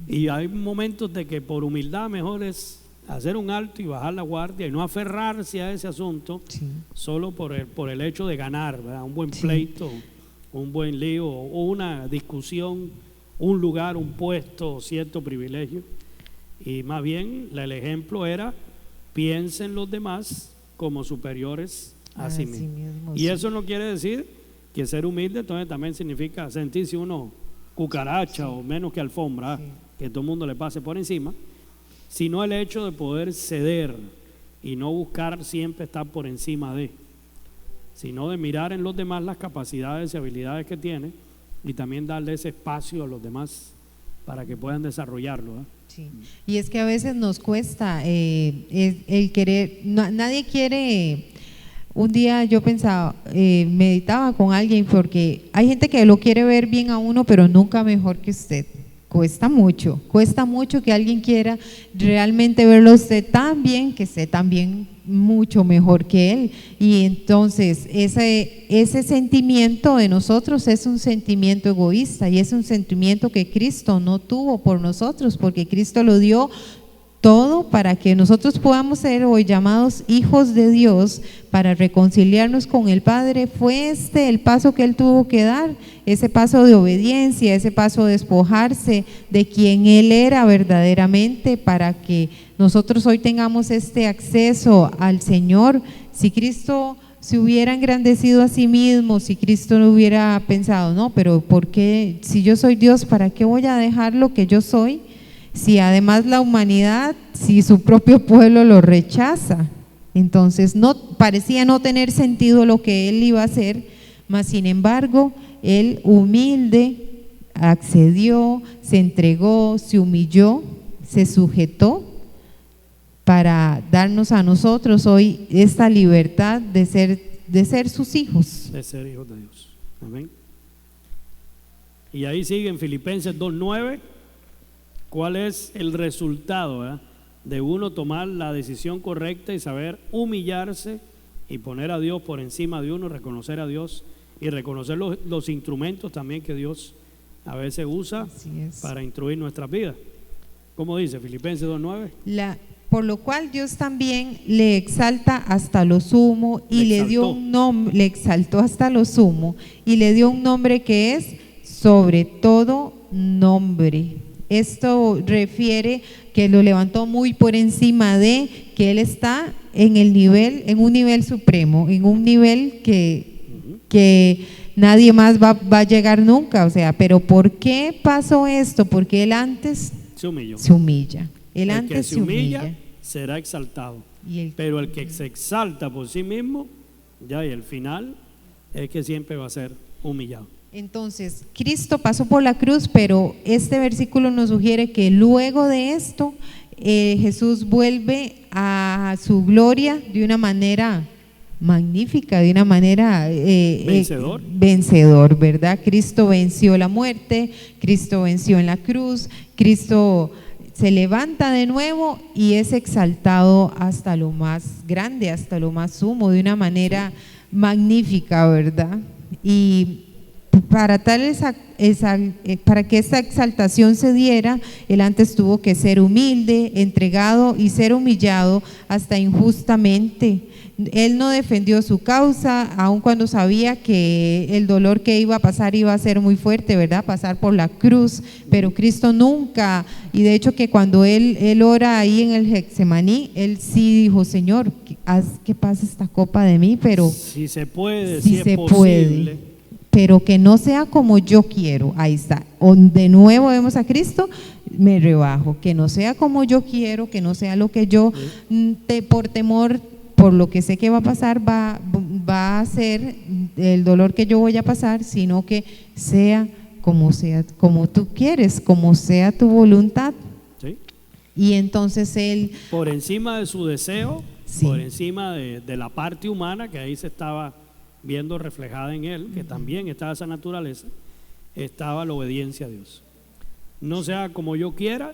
Y hay momentos de que por humildad mejor es hacer un alto y bajar la guardia y no aferrarse a ese asunto, solo por el hecho de ganar, ¿verdad? Un buen pleito, un buen lío o una discusión, un lugar, un puesto, cierto privilegio. Y más bien el ejemplo era: piensen los demás como superiores a sí mismos. Y eso no quiere decir que ser humilde entonces también significa sentirse uno cucaracha o menos que alfombra, que todo el mundo le pase por encima, sino el hecho de poder ceder y no buscar siempre estar por encima sino de mirar en los demás las capacidades y habilidades que tiene y también darle ese espacio a los demás para que puedan desarrollarlo, ¿eh? Sí. Y es que a veces nos cuesta el querer, nadie quiere. Un día yo pensaba, meditaba con alguien, porque hay gente que lo quiere ver bien a uno, pero nunca mejor que usted. Cuesta mucho que alguien quiera realmente verlo a usted tan bien, que esté también mucho mejor que él. Y entonces ese sentimiento de nosotros es un sentimiento egoísta y es un sentimiento que Cristo no tuvo por nosotros, porque Cristo lo dio todo para que nosotros podamos ser hoy llamados hijos de Dios, para reconciliarnos con el Padre. Fue el paso que Él tuvo que dar, ese paso de obediencia, ese paso de despojarse de quien Él era verdaderamente, para que nosotros hoy tengamos este acceso al Señor. Si Cristo se hubiera engrandecido a sí mismo, si Cristo no hubiera pensado, no, pero ¿por qué? Si yo soy Dios, ¿para qué voy a dejar lo que yo soy? Si además la humanidad, si su propio pueblo lo rechaza, entonces parecía no tener sentido lo que Él iba a hacer, mas sin embargo Él humilde accedió, se entregó, se humilló, se sujetó para darnos a nosotros hoy esta libertad de ser sus hijos. De ser hijos de Dios. Amén. Y ahí sigue en Filipenses 2:9. ¿Cuál es el resultado, ¿verdad?, de uno tomar la decisión correcta y saber humillarse y poner a Dios por encima de uno, reconocer a Dios y reconocer los instrumentos también que Dios a veces usa para instruir nuestras vidas? ¿Cómo dice Filipenses 2:9? Por lo cual Dios también le exalta hasta lo sumo y le dio un nombre, le exaltó hasta lo sumo y le dio un nombre que es sobre todo nombre. Esto refiere que lo levantó muy por encima de, que Él está en el nivel, en un nivel supremo, en un nivel que nadie más va a llegar nunca. O sea, pero ¿por qué pasó esto? Porque Él antes se humilla. Él antes que se humilla será exaltado, pero el que se exalta por sí mismo, ya, y el final es que siempre va a ser humillado. Entonces, Cristo pasó por la cruz, pero este versículo nos sugiere que luego de esto, Jesús vuelve a su gloria de una manera magnífica, de una manera vencedor, ¿verdad? Cristo venció la muerte, Cristo venció en la cruz, Cristo se levanta de nuevo y es exaltado hasta lo más grande, hasta lo más sumo, de una manera magnífica, ¿verdad? Y para que esa exaltación se diera, Él antes tuvo que ser humilde, entregado y ser humillado hasta injustamente. Él no defendió su causa, aun cuando sabía que el dolor que iba a pasar iba a ser muy fuerte, ¿verdad? Pasar por la cruz, pero Cristo nunca, y de hecho que cuando él ora ahí en el Getsemaní, Él sí dijo: Señor, haz que pase esta copa de mí, pero si se puede, si es posible, pero que no sea como yo quiero. Ahí está, de nuevo vemos a Cristo, me rebajo, que no sea como yo quiero, que no sea lo que yo, por temor, por lo que sé que va a pasar, va a ser el dolor que yo voy a pasar, sino que sea, como tú quieres, como sea tu voluntad. ¿Sí? Y entonces Él, por encima de su deseo, sí, por encima de la parte humana que ahí se estaba viendo reflejada en Él, que también estaba esa naturaleza, estaba la obediencia a Dios. No sea como yo quiera,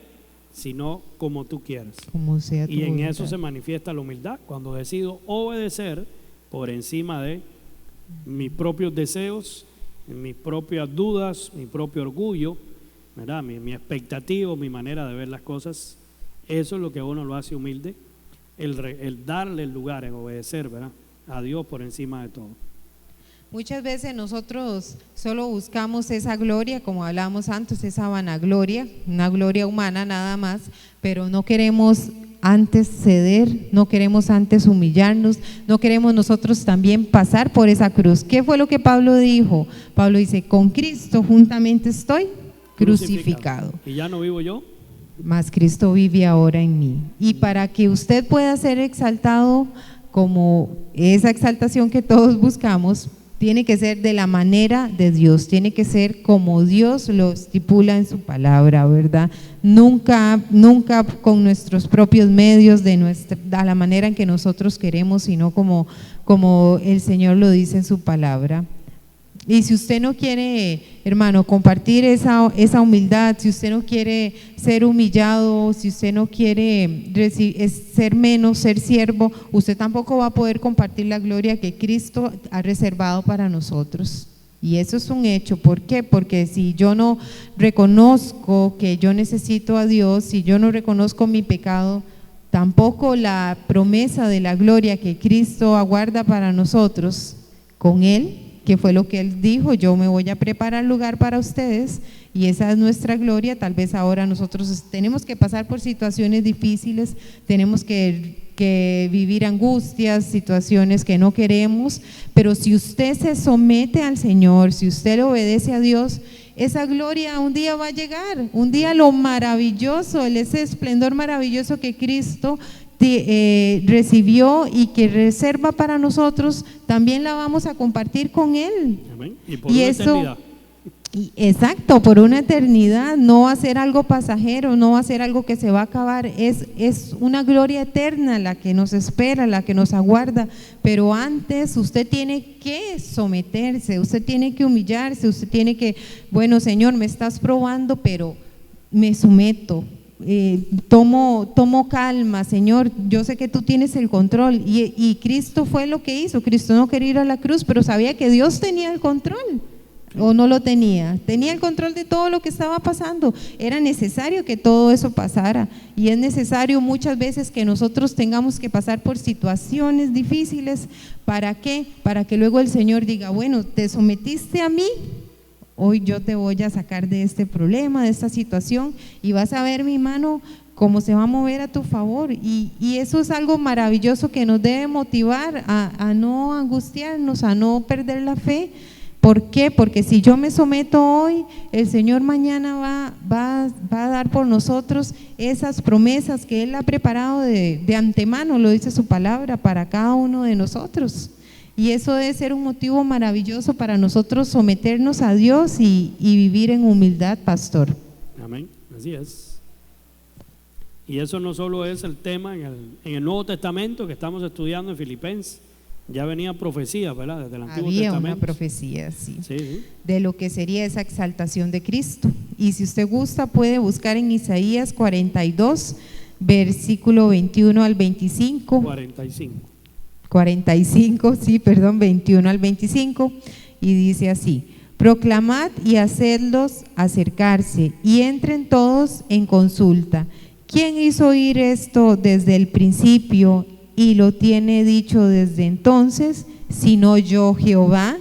sino como tú quieras. Como sea tu y en voluntad. Eso se manifiesta la humildad, cuando decido obedecer por encima de mis propios deseos, mis propias dudas, mi propio orgullo, ¿verdad? Mi expectativa, mi manera de ver las cosas. Eso es lo que a uno lo hace humilde, el darle el lugar, en obedecer, ¿verdad?, a Dios por encima de todo. Muchas veces nosotros solo buscamos esa gloria, como hablábamos antes, esa vanagloria, una gloria humana nada más, pero no queremos antes ceder, no queremos antes humillarnos, no queremos nosotros también pasar por esa cruz. ¿Qué fue lo que Pablo dijo? Pablo dice: con Cristo juntamente estoy crucificado. Y ya no vivo yo, mas Cristo vive ahora en mí. Y para que usted pueda ser exaltado como esa exaltación que todos buscamos, tiene que ser de la manera de Dios, tiene que ser como Dios lo estipula en su palabra, ¿verdad? Nunca con nuestros propios medios, a la manera en que nosotros queremos, sino como el Señor lo dice en su palabra. Y si usted no quiere, hermano, compartir esa humildad, si usted no quiere ser humillado, si usted no quiere ser menos, ser siervo, usted tampoco va a poder compartir la gloria que Cristo ha reservado para nosotros. Y eso es un hecho. ¿Por qué? Porque si yo no reconozco que yo necesito a Dios, si yo no reconozco mi pecado, tampoco la promesa de la gloria que Cristo aguarda para nosotros con Él, que fue lo que Él dijo: yo me voy a preparar lugar para ustedes, y esa es nuestra gloria. Tal vez ahora nosotros tenemos que pasar por situaciones difíciles, tenemos que vivir angustias, situaciones que no queremos, pero si usted se somete al Señor, si usted le obedece a Dios, esa gloria un día va a llegar, un día lo maravilloso, ese esplendor maravilloso que Cristo recibió y que reserva para nosotros, también la vamos a compartir con Él. Amén. Y por una eternidad. Exacto, por una eternidad. No va a ser algo pasajero, no va a ser algo que se va a acabar, es una gloria eterna la que nos espera, la que nos aguarda. Pero antes usted tiene que someterse, usted tiene que humillarse, usted tiene que, bueno, Señor, me estás probando, pero me someto. Tomo calma, Señor, yo sé que tú tienes el control, y Cristo fue lo que hizo. Cristo no quería ir a la cruz, pero sabía que Dios tenía el control, ¿O no lo tenía? Tenía el control de todo lo que estaba pasando. Era necesario que todo eso pasara. Y es necesario muchas veces que nosotros tengamos que pasar por situaciones difíciles. ¿Para qué? Para que luego el Señor diga, bueno, te sometiste a mí, hoy yo te voy a sacar de este problema, de esta situación, y vas a ver mi mano cómo se va a mover a tu favor. Y eso es algo maravilloso que nos debe motivar a no angustiarnos, a no perder la fe. ¿Por qué? Porque si yo me someto hoy, el Señor mañana va a dar por nosotros esas promesas que Él ha preparado de antemano, lo dice su palabra, para cada uno de nosotros. Y eso debe ser un motivo maravilloso para nosotros someternos a Dios y vivir en humildad, pastor. Amén, así es. Y eso no solo es el tema en el Nuevo Testamento que estamos estudiando en Filipenses. Ya venía profecía, ¿verdad? Desde el Antiguo Testamento. Había una profecía, sí, sí, de lo que sería esa exaltación de Cristo. Y si usted gusta, puede buscar en Isaías 42, versículo 21 al 25. 45, sí, perdón, 21 al 25. Y dice así: proclamad y hacedlos acercarse, y entren todos en consulta. ¿Quién hizo oír esto desde el principio y lo tiene dicho desde entonces, sino yo, Jehová?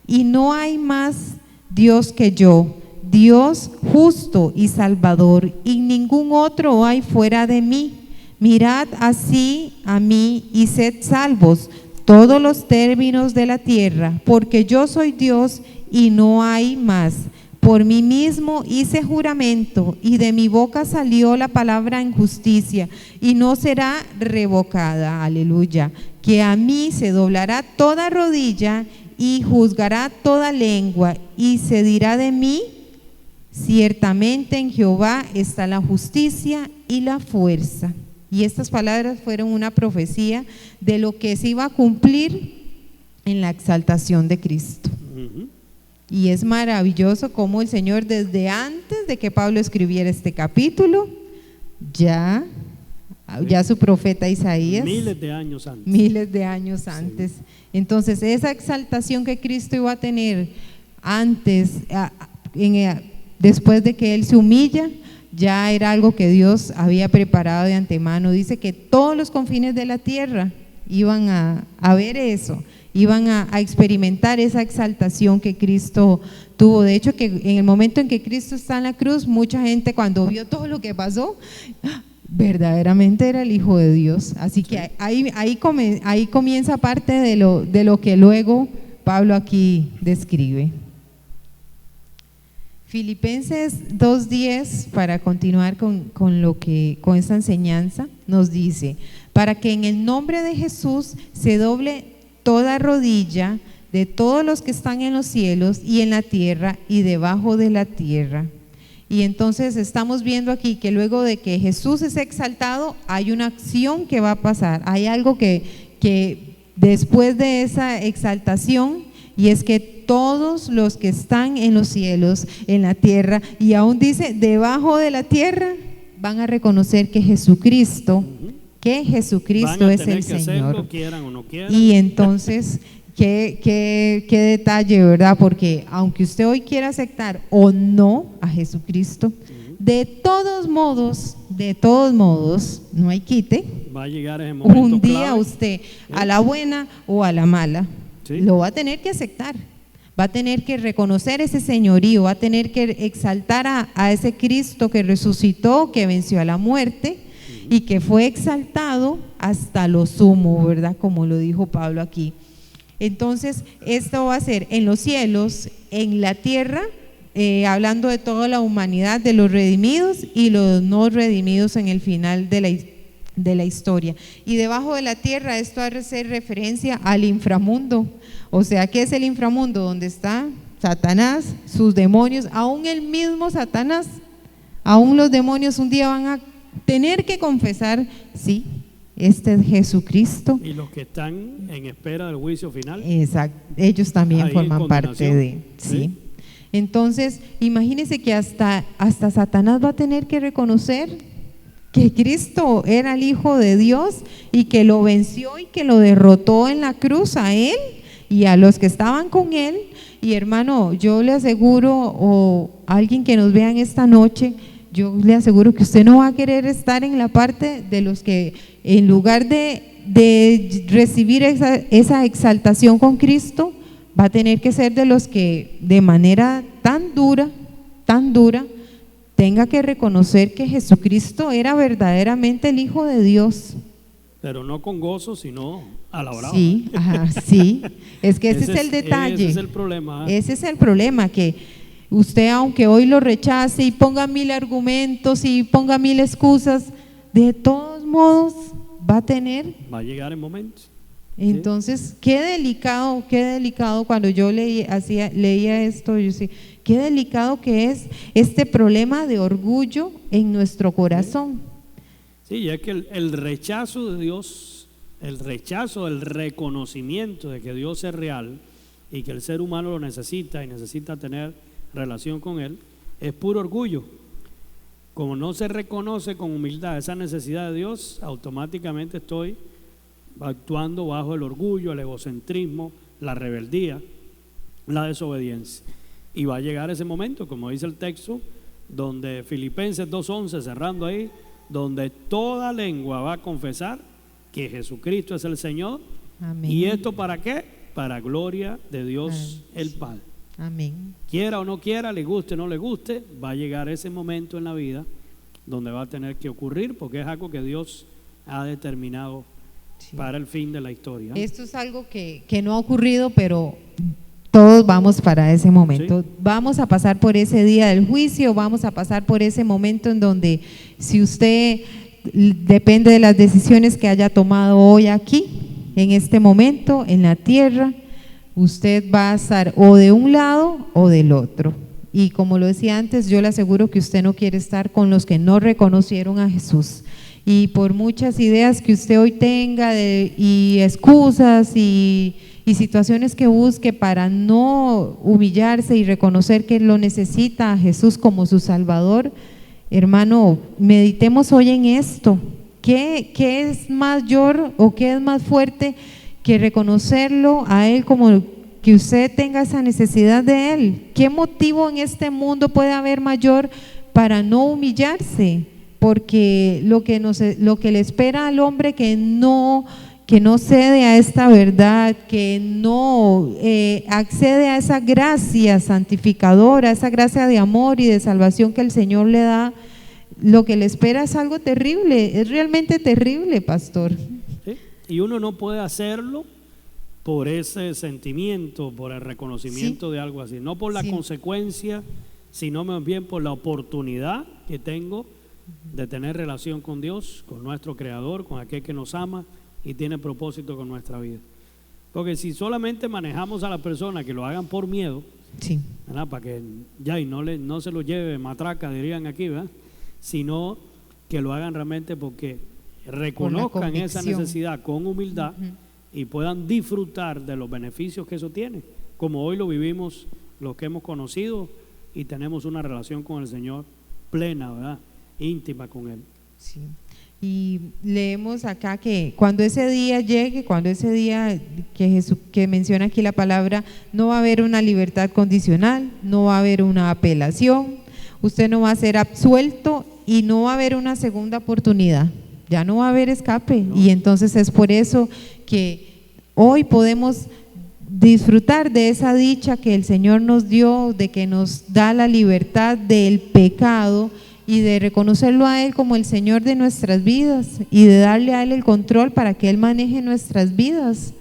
Y no hay más Dios que yo, Dios justo y salvador, y ningún otro hay fuera de mí. Mirad así a mí y sed salvos todos los términos de la tierra, porque yo soy Dios y no hay más. Por mí mismo hice juramento, y de mi boca salió la palabra en justicia, y no será revocada. Aleluya. Que a mí se doblará toda rodilla y juzgará toda lengua, y se dirá de mí: ciertamente en Jehová está la justicia y la fuerza. Y estas palabras fueron una profecía de lo que se iba a cumplir en la exaltación de Cristo. Y es maravilloso cómo el Señor, desde antes de que Pablo escribiera este capítulo, ya su profeta Isaías, miles de años antes. Sí. Entonces esa exaltación que Cristo iba a tener antes, después de que Él se humilla, ya era algo que Dios había preparado de antemano. Dice que todos los confines de la tierra iban a ver eso, iban a experimentar esa exaltación que Cristo tuvo. De hecho, que en el momento en que Cristo está en la cruz, mucha gente, cuando vio todo lo que pasó, verdaderamente era el Hijo de Dios. Así que ahí comienza parte de lo que luego Pablo aquí describe. Filipenses 2:10, para continuar con esta enseñanza, nos dice: para que en el nombre de Jesús se doble toda rodilla de todos los que están en los cielos y en la tierra y debajo de la tierra. Y entonces estamos viendo aquí que luego de que Jesús es exaltado, hay una acción que va a pasar, hay algo que después de esa exaltación, y es que todos los que están en los cielos, en la tierra, y aún dice debajo de la tierra, van a reconocer que Jesucristo es el Señor. Hacerlo, quieran o no quieran. Y entonces, qué detalle, ¿verdad? Porque aunque usted hoy quiera aceptar o no a Jesucristo, de todos modos, no hay quite. Va a llegar ese momento un día clave. Usted, a la buena o a la mala, sí, lo va a tener que aceptar. Va a tener que reconocer ese señorío, va a tener que exaltar a ese Cristo que resucitó, que venció a la muerte y que fue exaltado hasta lo sumo, ¿verdad? Como lo dijo Pablo aquí. Entonces, esto va a ser en los cielos, en la tierra, hablando de toda la humanidad, de los redimidos y los no redimidos en el final de la historia. Y debajo de la tierra, esto hace referencia al inframundo. O sea, ¿qué es el inframundo? Donde está Satanás, sus demonios, aún el mismo Satanás, aún los demonios un día van a tener que confesar: sí, este es Jesucristo. Y los que están en espera del juicio final, exacto, ellos también ahí forman parte de, ¿sí? Entonces, imagínense que hasta Satanás va a tener que reconocer que Cristo era el Hijo de Dios y que lo venció y que lo derrotó en la cruz a él y a los que estaban con él. Y hermano, yo le aseguro, o alguien que nos vea en esta noche, yo le aseguro que usted no va a querer estar en la parte de los que en lugar de recibir esa exaltación con Cristo, va a tener que ser de los que de manera tan dura, tenga que reconocer que Jesucristo era verdaderamente el Hijo de Dios. Pero no con gozo, sino a la brava. Sí, sí, es que ese es el detalle. Ese es el problema. Ese es el problema, que usted, aunque hoy lo rechace y ponga 1000 argumentos y ponga 1000 excusas, de todos modos va a llegar el momento. Entonces, qué delicado cuando yo leía esto, yo decía, qué delicado que es este problema de orgullo en nuestro corazón. Sí, es que el rechazo de Dios, el rechazo, el reconocimiento de que Dios es real y que el ser humano lo necesita y necesita tener relación con Él, es puro orgullo. Como no se reconoce con humildad esa necesidad de Dios, automáticamente estoy actuando bajo el orgullo, el egocentrismo, la rebeldía, la desobediencia. Y va a llegar ese momento, como dice el texto, donde Filipenses 2:11, cerrando ahí, donde toda lengua va a confesar que Jesucristo es el Señor. Amén. ¿Y esto para qué? Para gloria de Dios el Padre. Amén. Quiera o no quiera, le guste o no le guste, va a llegar ese momento en la vida donde va a tener que ocurrir, porque es algo que Dios ha determinado para el fin de la historia. Esto es algo que no ha ocurrido, pero todos vamos para ese momento. Sí. Vamos a pasar por ese día del juicio, vamos a pasar por ese momento en donde, si usted depende de las decisiones que haya tomado hoy aquí, en este momento, en la tierra, usted va a estar o de un lado o del otro. Y como lo decía antes, yo le aseguro que usted no quiere estar con los que no reconocieron a Jesús. Y por muchas ideas que usted hoy tenga y excusas y situaciones que busque para no humillarse y reconocer que lo necesita a Jesús como su Salvador, hermano, meditemos hoy en esto. ¿Qué es mayor o qué es más fuerte que reconocerlo a Él, como que usted tenga esa necesidad de Él? ¿Qué motivo en este mundo puede haber mayor para no humillarse? Porque lo que le espera al hombre que no cede a esta verdad, que no accede a esa gracia santificadora, esa gracia de amor y de salvación que el Señor le da, lo que le espera es algo terrible, es realmente terrible, pastor. ¿Sí? Y uno no puede hacerlo por ese sentimiento, por el reconocimiento de algo así, no por la consecuencia, sino más bien por la oportunidad que tengo de tener relación con Dios, con nuestro Creador, con aquel que nos ama y tiene propósito con nuestra vida. Porque si solamente manejamos a las personas que lo hagan por miedo, ¿verdad? Para que ya y no se lo lleve matraca, dirían aquí, ¿verdad? Sino que lo hagan realmente porque reconozcan esa necesidad con humildad y puedan disfrutar de los beneficios que eso tiene, como hoy lo vivimos los que hemos conocido y tenemos una relación con el Señor plena, ¿verdad? Íntima con Él. Sí. Y leemos acá que cuando ese día llegue, cuando ese día que menciona aquí la palabra, no va a haber una libertad condicional, no va a haber una apelación, usted no va a ser absuelto y no va a haber una segunda oportunidad, ya no va a haber escape. No. Y entonces es por eso que hoy podemos disfrutar de esa dicha que el Señor nos dio, de que nos da la libertad del pecado y de reconocerlo a Él como el Señor de nuestras vidas y de darle a Él el control para que Él maneje nuestras vidas.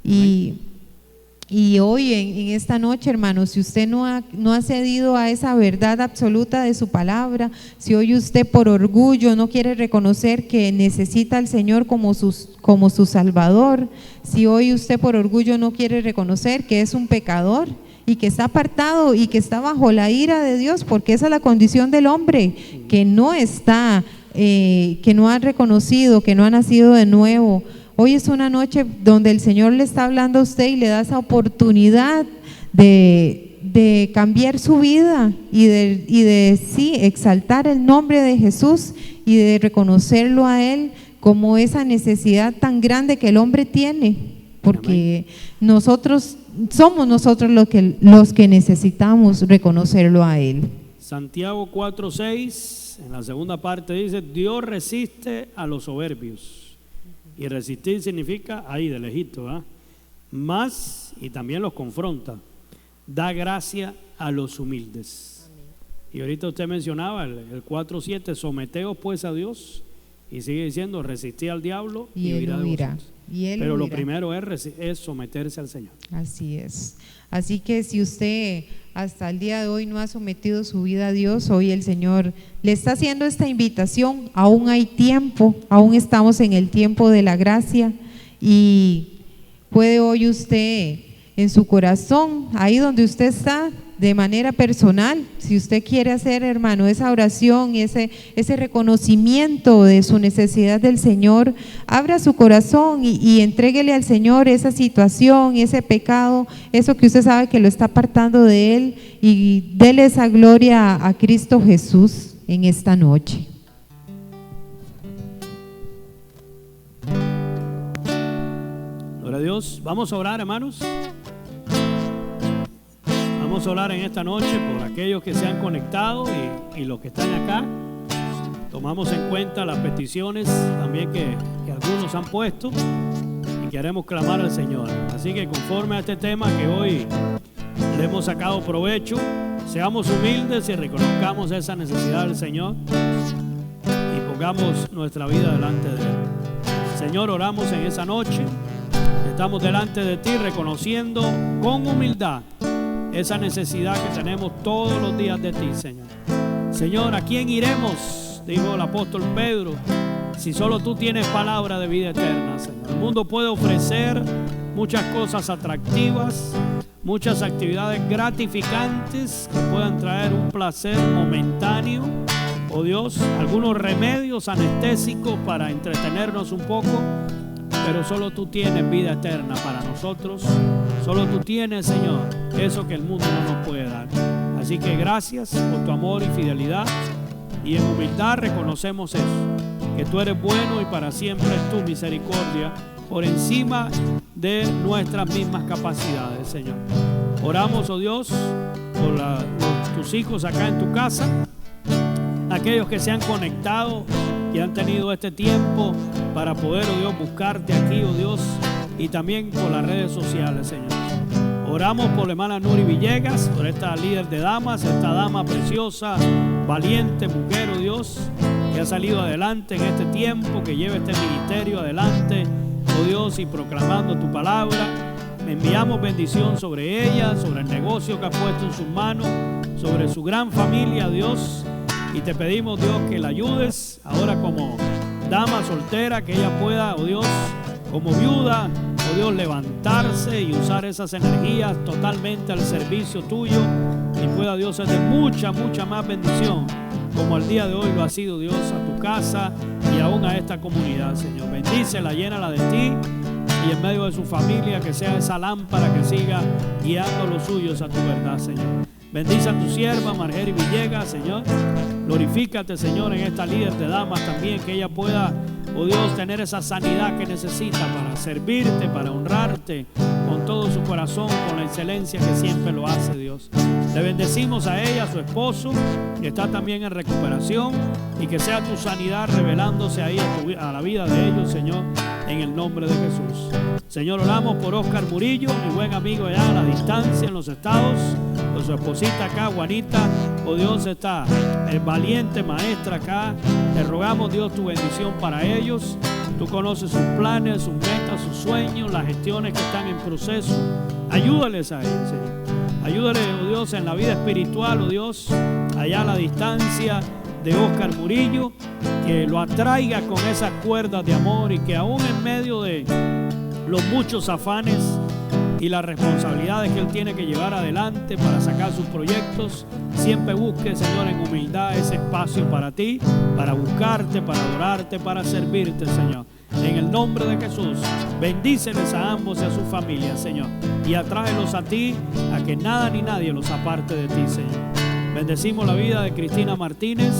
Y hoy en esta noche, hermanos, si usted no ha cedido a esa verdad absoluta de su palabra, si hoy usted por orgullo no quiere reconocer que necesita al Señor como su Salvador, si hoy usted por orgullo no quiere reconocer que es un pecador y que está apartado y que está bajo la ira de Dios, porque esa es la condición del hombre, que no ha reconocido, que no ha nacido de nuevo. Hoy es una noche donde el Señor le está hablando a usted y le da esa oportunidad de cambiar su vida y de exaltar el nombre de Jesús y de reconocerlo a Él como esa necesidad tan grande que el hombre tiene porque nosotros somos los que necesitamos reconocerlo a Él. Santiago 4:6, en la segunda parte dice: Dios resiste a los soberbios. Y resistir significa ahí de lejito, ¿eh? Más, y también los confronta, da gracia a los humildes. Y ahorita usted mencionaba el 4:7, someteos pues a Dios, y sigue diciendo: resistid al diablo y huirá de vosotros. Pero lo primero es someterse al Señor. Así es. Así que si usted hasta el día de hoy no ha sometido su vida a Dios, hoy el Señor le está haciendo esta invitación. Aún hay tiempo, aún estamos en el tiempo de la gracia, y puede hoy usted en su corazón, ahí donde usted está, de manera personal, si usted quiere hacer, hermano, esa oración y ese reconocimiento de su necesidad del Señor, abra su corazón y entréguele al Señor esa situación, ese pecado, eso que usted sabe que lo está apartando de Él, y dele esa gloria a Cristo Jesús en esta noche. Gloria a Dios. Vamos a orar, hermanos. Vamos a orar en esta noche por aquellos que se han conectado y los que están acá. Tomamos en cuenta las peticiones también que algunos han puesto, y queremos clamar al Señor. Así que conforme a este tema que hoy le hemos sacado provecho, seamos humildes y reconozcamos esa necesidad del Señor y pongamos nuestra vida delante de Él. Señor, oramos en esa noche. Estamos delante de ti reconociendo con humildad esa necesidad que tenemos todos los días de ti, Señor. Señor, ¿a quién iremos? Dijo el apóstol Pedro, si solo tú tienes palabra de vida eterna, Señor. El mundo puede ofrecer muchas cosas atractivas, muchas actividades gratificantes que puedan traer un placer momentáneo, oh Dios, algunos remedios anestésicos para entretenernos un poco, pero solo tú tienes vida eterna para nosotros. Solo tú tienes, Señor, eso que el mundo no nos puede dar. Así que gracias por tu amor y fidelidad, y en humildad reconocemos eso, que tú eres bueno y para siempre es tu misericordia por encima de nuestras mismas capacidades, Señor. Oramos, oh Dios, por tus hijos acá en tu casa, aquellos que se han conectado y han tenido este tiempo para poder, oh Dios, buscarte aquí, oh Dios, y también por las redes sociales, Señor. Oramos por la hermana Nuri Villegas, por esta líder de damas, esta dama preciosa, valiente mujer, oh Dios, que ha salido adelante en este tiempo, que lleva este ministerio adelante, oh Dios, y proclamando tu palabra. Enviamos bendición sobre ella, sobre el negocio que ha puesto en sus manos, sobre su gran familia, Dios, y te pedimos, Dios, que la ayudes ahora como dama soltera, que ella pueda, oh Dios, como viuda, oh Dios, levantarse y usar esas energías totalmente al servicio tuyo, y pueda, Dios, ser de mucha, mucha más bendición, como el día de hoy lo ha sido, Dios, a tu casa y aún a esta comunidad, Señor. Bendícela, llénala de ti, y en medio de su familia que sea esa lámpara que siga guiando a los suyos a tu verdad, Señor. Bendice a tu sierva Margery Villegas, Señor. Glorifícate, Señor, en esta líder de damas también, que ella pueda, oh Dios, tener esa sanidad que necesita para servirte, para honrarte con todo su corazón, con la excelencia que siempre lo hace, Dios. Le bendecimos a ella, a su esposo, que está también en recuperación, y que sea tu sanidad revelándose ahí a la vida de ellos, Señor, en el nombre de Jesús. Señor, oramos por Oscar Murillo, mi buen amigo allá a la distancia en los Estados, por su esposita acá, Juanita, oh Dios, está valiente maestra acá. Te rogamos, Dios, tu bendición para ellos. Tú conoces sus planes, sus metas, sus sueños, las gestiones que están en proceso. Ayúdales a ellos, Señor. Ayúdales, oh Dios, en la vida espiritual, oh Dios, allá a la distancia de Oscar Murillo, que lo atraiga con esas cuerdas de amor, y que aún en medio de los muchos afanes y las responsabilidades que él tiene que llevar adelante para sacar sus proyectos, siempre busque, Señor, en humildad ese espacio para ti, para buscarte, para adorarte, para servirte, Señor. En el nombre de Jesús, bendíceles a ambos y a sus familias, Señor, y atráelos a ti, a que nada ni nadie los aparte de ti, Señor. Bendecimos la vida de Cristina Martínez,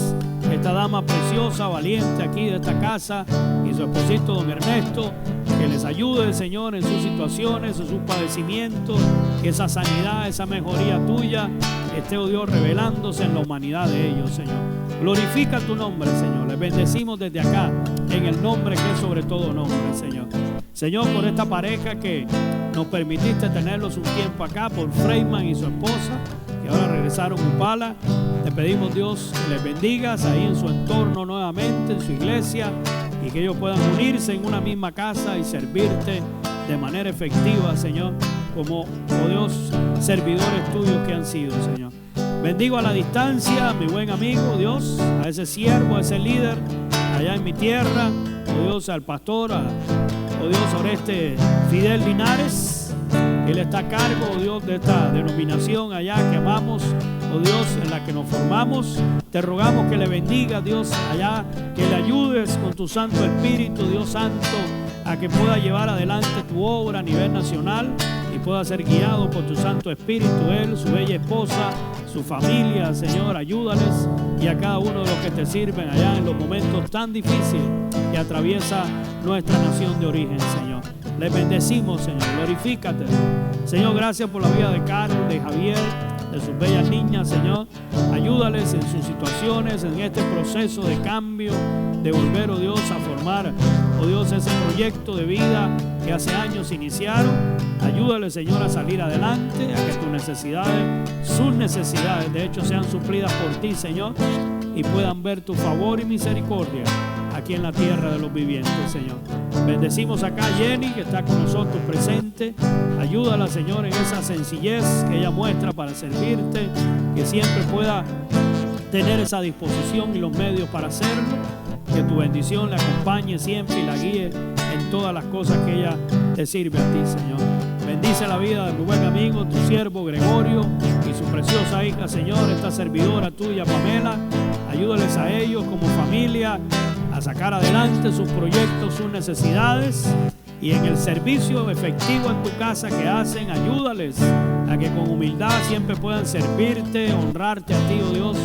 esta dama preciosa, valiente aquí de esta casa, y su esposito don Ernesto, que les ayude, Señor, en sus situaciones, en sus padecimientos, que esa sanidad, esa mejoría tuya esté, oh Dios, revelándose en la humanidad de ellos, Señor. Glorifica tu nombre, Señor. Les bendecimos desde acá, en el nombre que es sobre todo nombre, Señor. Señor, por esta pareja que nos permitiste tenerlos un tiempo acá, por Freyman y su esposa, que ahora regresaron a Upala, te pedimos, Dios, que les bendigas ahí en su entorno nuevamente, en su iglesia, y que ellos puedan unirse en una misma casa y servirte de manera efectiva, Señor, como, oh Dios, servidores tuyos que han sido, Señor. Bendigo a la distancia a mi buen amigo, Dios, a ese siervo, a ese líder allá en mi tierra, oh Dios, al pastor, oh Dios, Oreste Fidel Linares. Él está a cargo, oh Dios, de esta denominación allá que amamos, oh Dios, en la que nos formamos. Te rogamos que le bendiga, Dios, allá, que le ayudes con tu Santo Espíritu, Dios Santo, a que pueda llevar adelante tu obra a nivel nacional y pueda ser guiado por tu Santo Espíritu, él, su bella esposa, su familia, Señor, ayúdales, y a cada uno de los que te sirven allá en los momentos tan difíciles que atraviesa nuestra nación de origen, Señor. Les bendecimos, Señor, glorifícate. Señor, gracias por la vida de Carlos, de Javier, de sus bellas niñas, Señor. Ayúdales en sus situaciones, en este proceso de cambio, de volver, oh Dios, a formar, oh Dios, ese proyecto de vida que hace años iniciaron. Ayúdales, Señor, a salir adelante, a que tus necesidades, sus necesidades, de hecho, sean suplidas por ti, Señor, y puedan ver tu favor y misericordia aquí en la tierra de los vivientes, Señor. Bendecimos acá a Jenny, que está con nosotros presente. Ayúdala, Señor, en esa sencillez que ella muestra para servirte, que siempre pueda tener esa disposición y los medios para hacerlo. Que tu bendición la acompañe siempre y la guíe en todas las cosas que ella te sirve a ti, Señor. Bendice la vida de mi buen amigo, tu siervo Gregorio, y su preciosa hija, Señor, esta servidora tuya, Pamela. Ayúdales a ellos como familia a sacar adelante sus proyectos, sus necesidades, y en el servicio efectivo en tu casa que hacen, ayúdales a que con humildad siempre puedan servirte, honrarte a ti, oh Dios,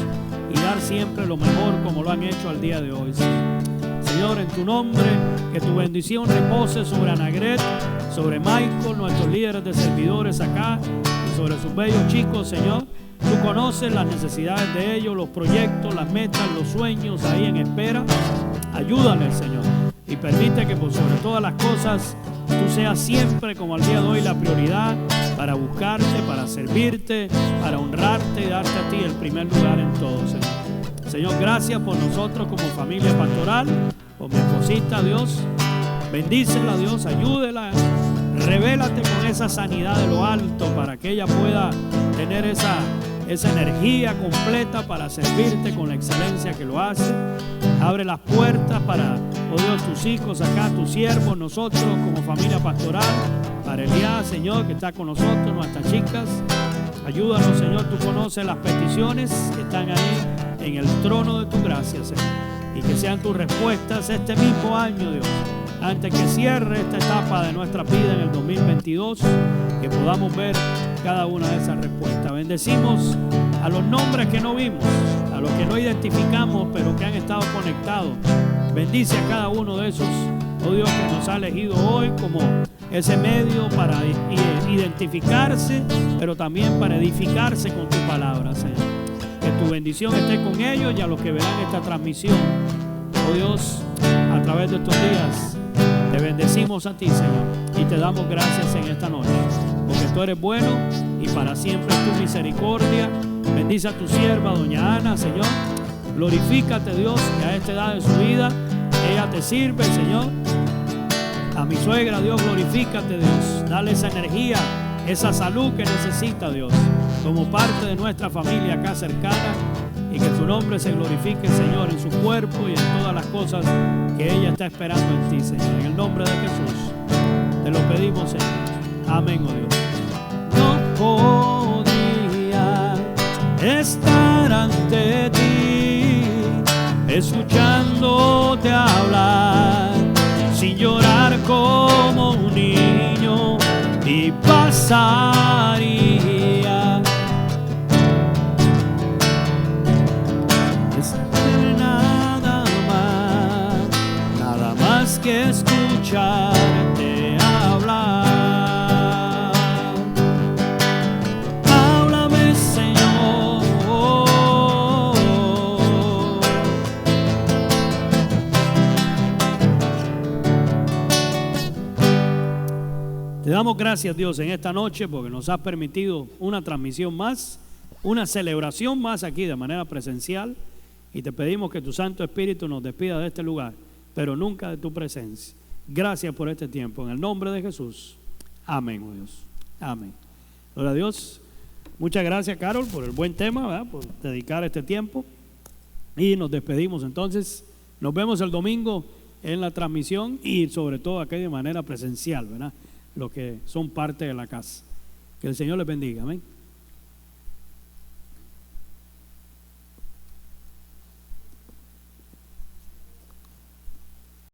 y dar siempre lo mejor como lo han hecho al día de hoy. Señor, en tu nombre, que tu bendición repose sobre Anagret, sobre Michael, nuestros líderes de servidores acá, y sobre sus bellos chicos, Señor. Tú conoces las necesidades de ellos, los proyectos, las metas, los sueños ahí en espera. Ayúdales, Señor, y permite que por sobre todas las cosas tú seas siempre, como al día de hoy, la prioridad para buscarte, para servirte, para honrarte y darte a ti el primer lugar en todo, Señor. Señor, gracias por nosotros como familia pastoral, por mi esposita, Dios. Bendícela, Dios, ayúdela. Revélate con esa sanidad de lo alto para que ella pueda tener esa energía completa para servirte con la excelencia que lo hace. Abre las puertas para, oh Dios, tus hijos acá, tus siervos, nosotros como familia pastoral, para Elías, Señor, que está con nosotros, nuestras chicas. Ayúdanos, Señor, tú conoces las peticiones que están ahí en el trono de tu gracia, Señor, y que sean tus respuestas este mismo año, Dios, antes que cierre esta etapa de nuestra vida en el 2022, que podamos ver cada una de esas respuestas. Bendecimos a los nombres que no vimos, a los que no identificamos, pero que han estado conectados. Bendice a cada uno de esos, oh Dios, que nos ha elegido hoy como ese medio para identificarse, pero también para edificarse con tu palabra, Señor. Que tu bendición esté con ellos y a los que verán esta transmisión, oh Dios, a través de estos días. Te bendecimos a ti, Señor, y te damos gracias en esta noche, porque tú eres bueno y para siempre es tu misericordia. Bendice a tu sierva, doña Ana, Señor. Glorifícate, Dios, que a esta edad de su vida ella te sirve, Señor. A mi suegra, Dios, glorifícate, Dios. Dale esa energía, esa salud que necesita, Dios, como parte de nuestra familia acá cercana, y que tu nombre se glorifique, Señor, en su cuerpo y en todas las cosas que ella está esperando en ti, Señor. En el nombre de Jesús te lo pedimos, Señor. Amén, oh Dios. No podía estar ante ti, escuchándote hablar, sin llorar como un niño, y pasaría esta pena damos gracias, Dios, en esta noche porque nos has permitido una transmisión más, una celebración más aquí de manera presencial, y te pedimos que tu Santo Espíritu nos despida de este lugar, pero nunca de tu presencia. Gracias por este tiempo, en el nombre de Jesús. Amén, oh Dios. Amén. Gloria a Dios. Muchas gracias, Carol, por el buen tema, ¿verdad? Por dedicar este tiempo. Y nos despedimos entonces. Nos vemos el domingo en la transmisión y sobre todo aquí de manera presencial, ¿verdad? Los que son parte de la casa. Que el Señor les bendiga. Amén.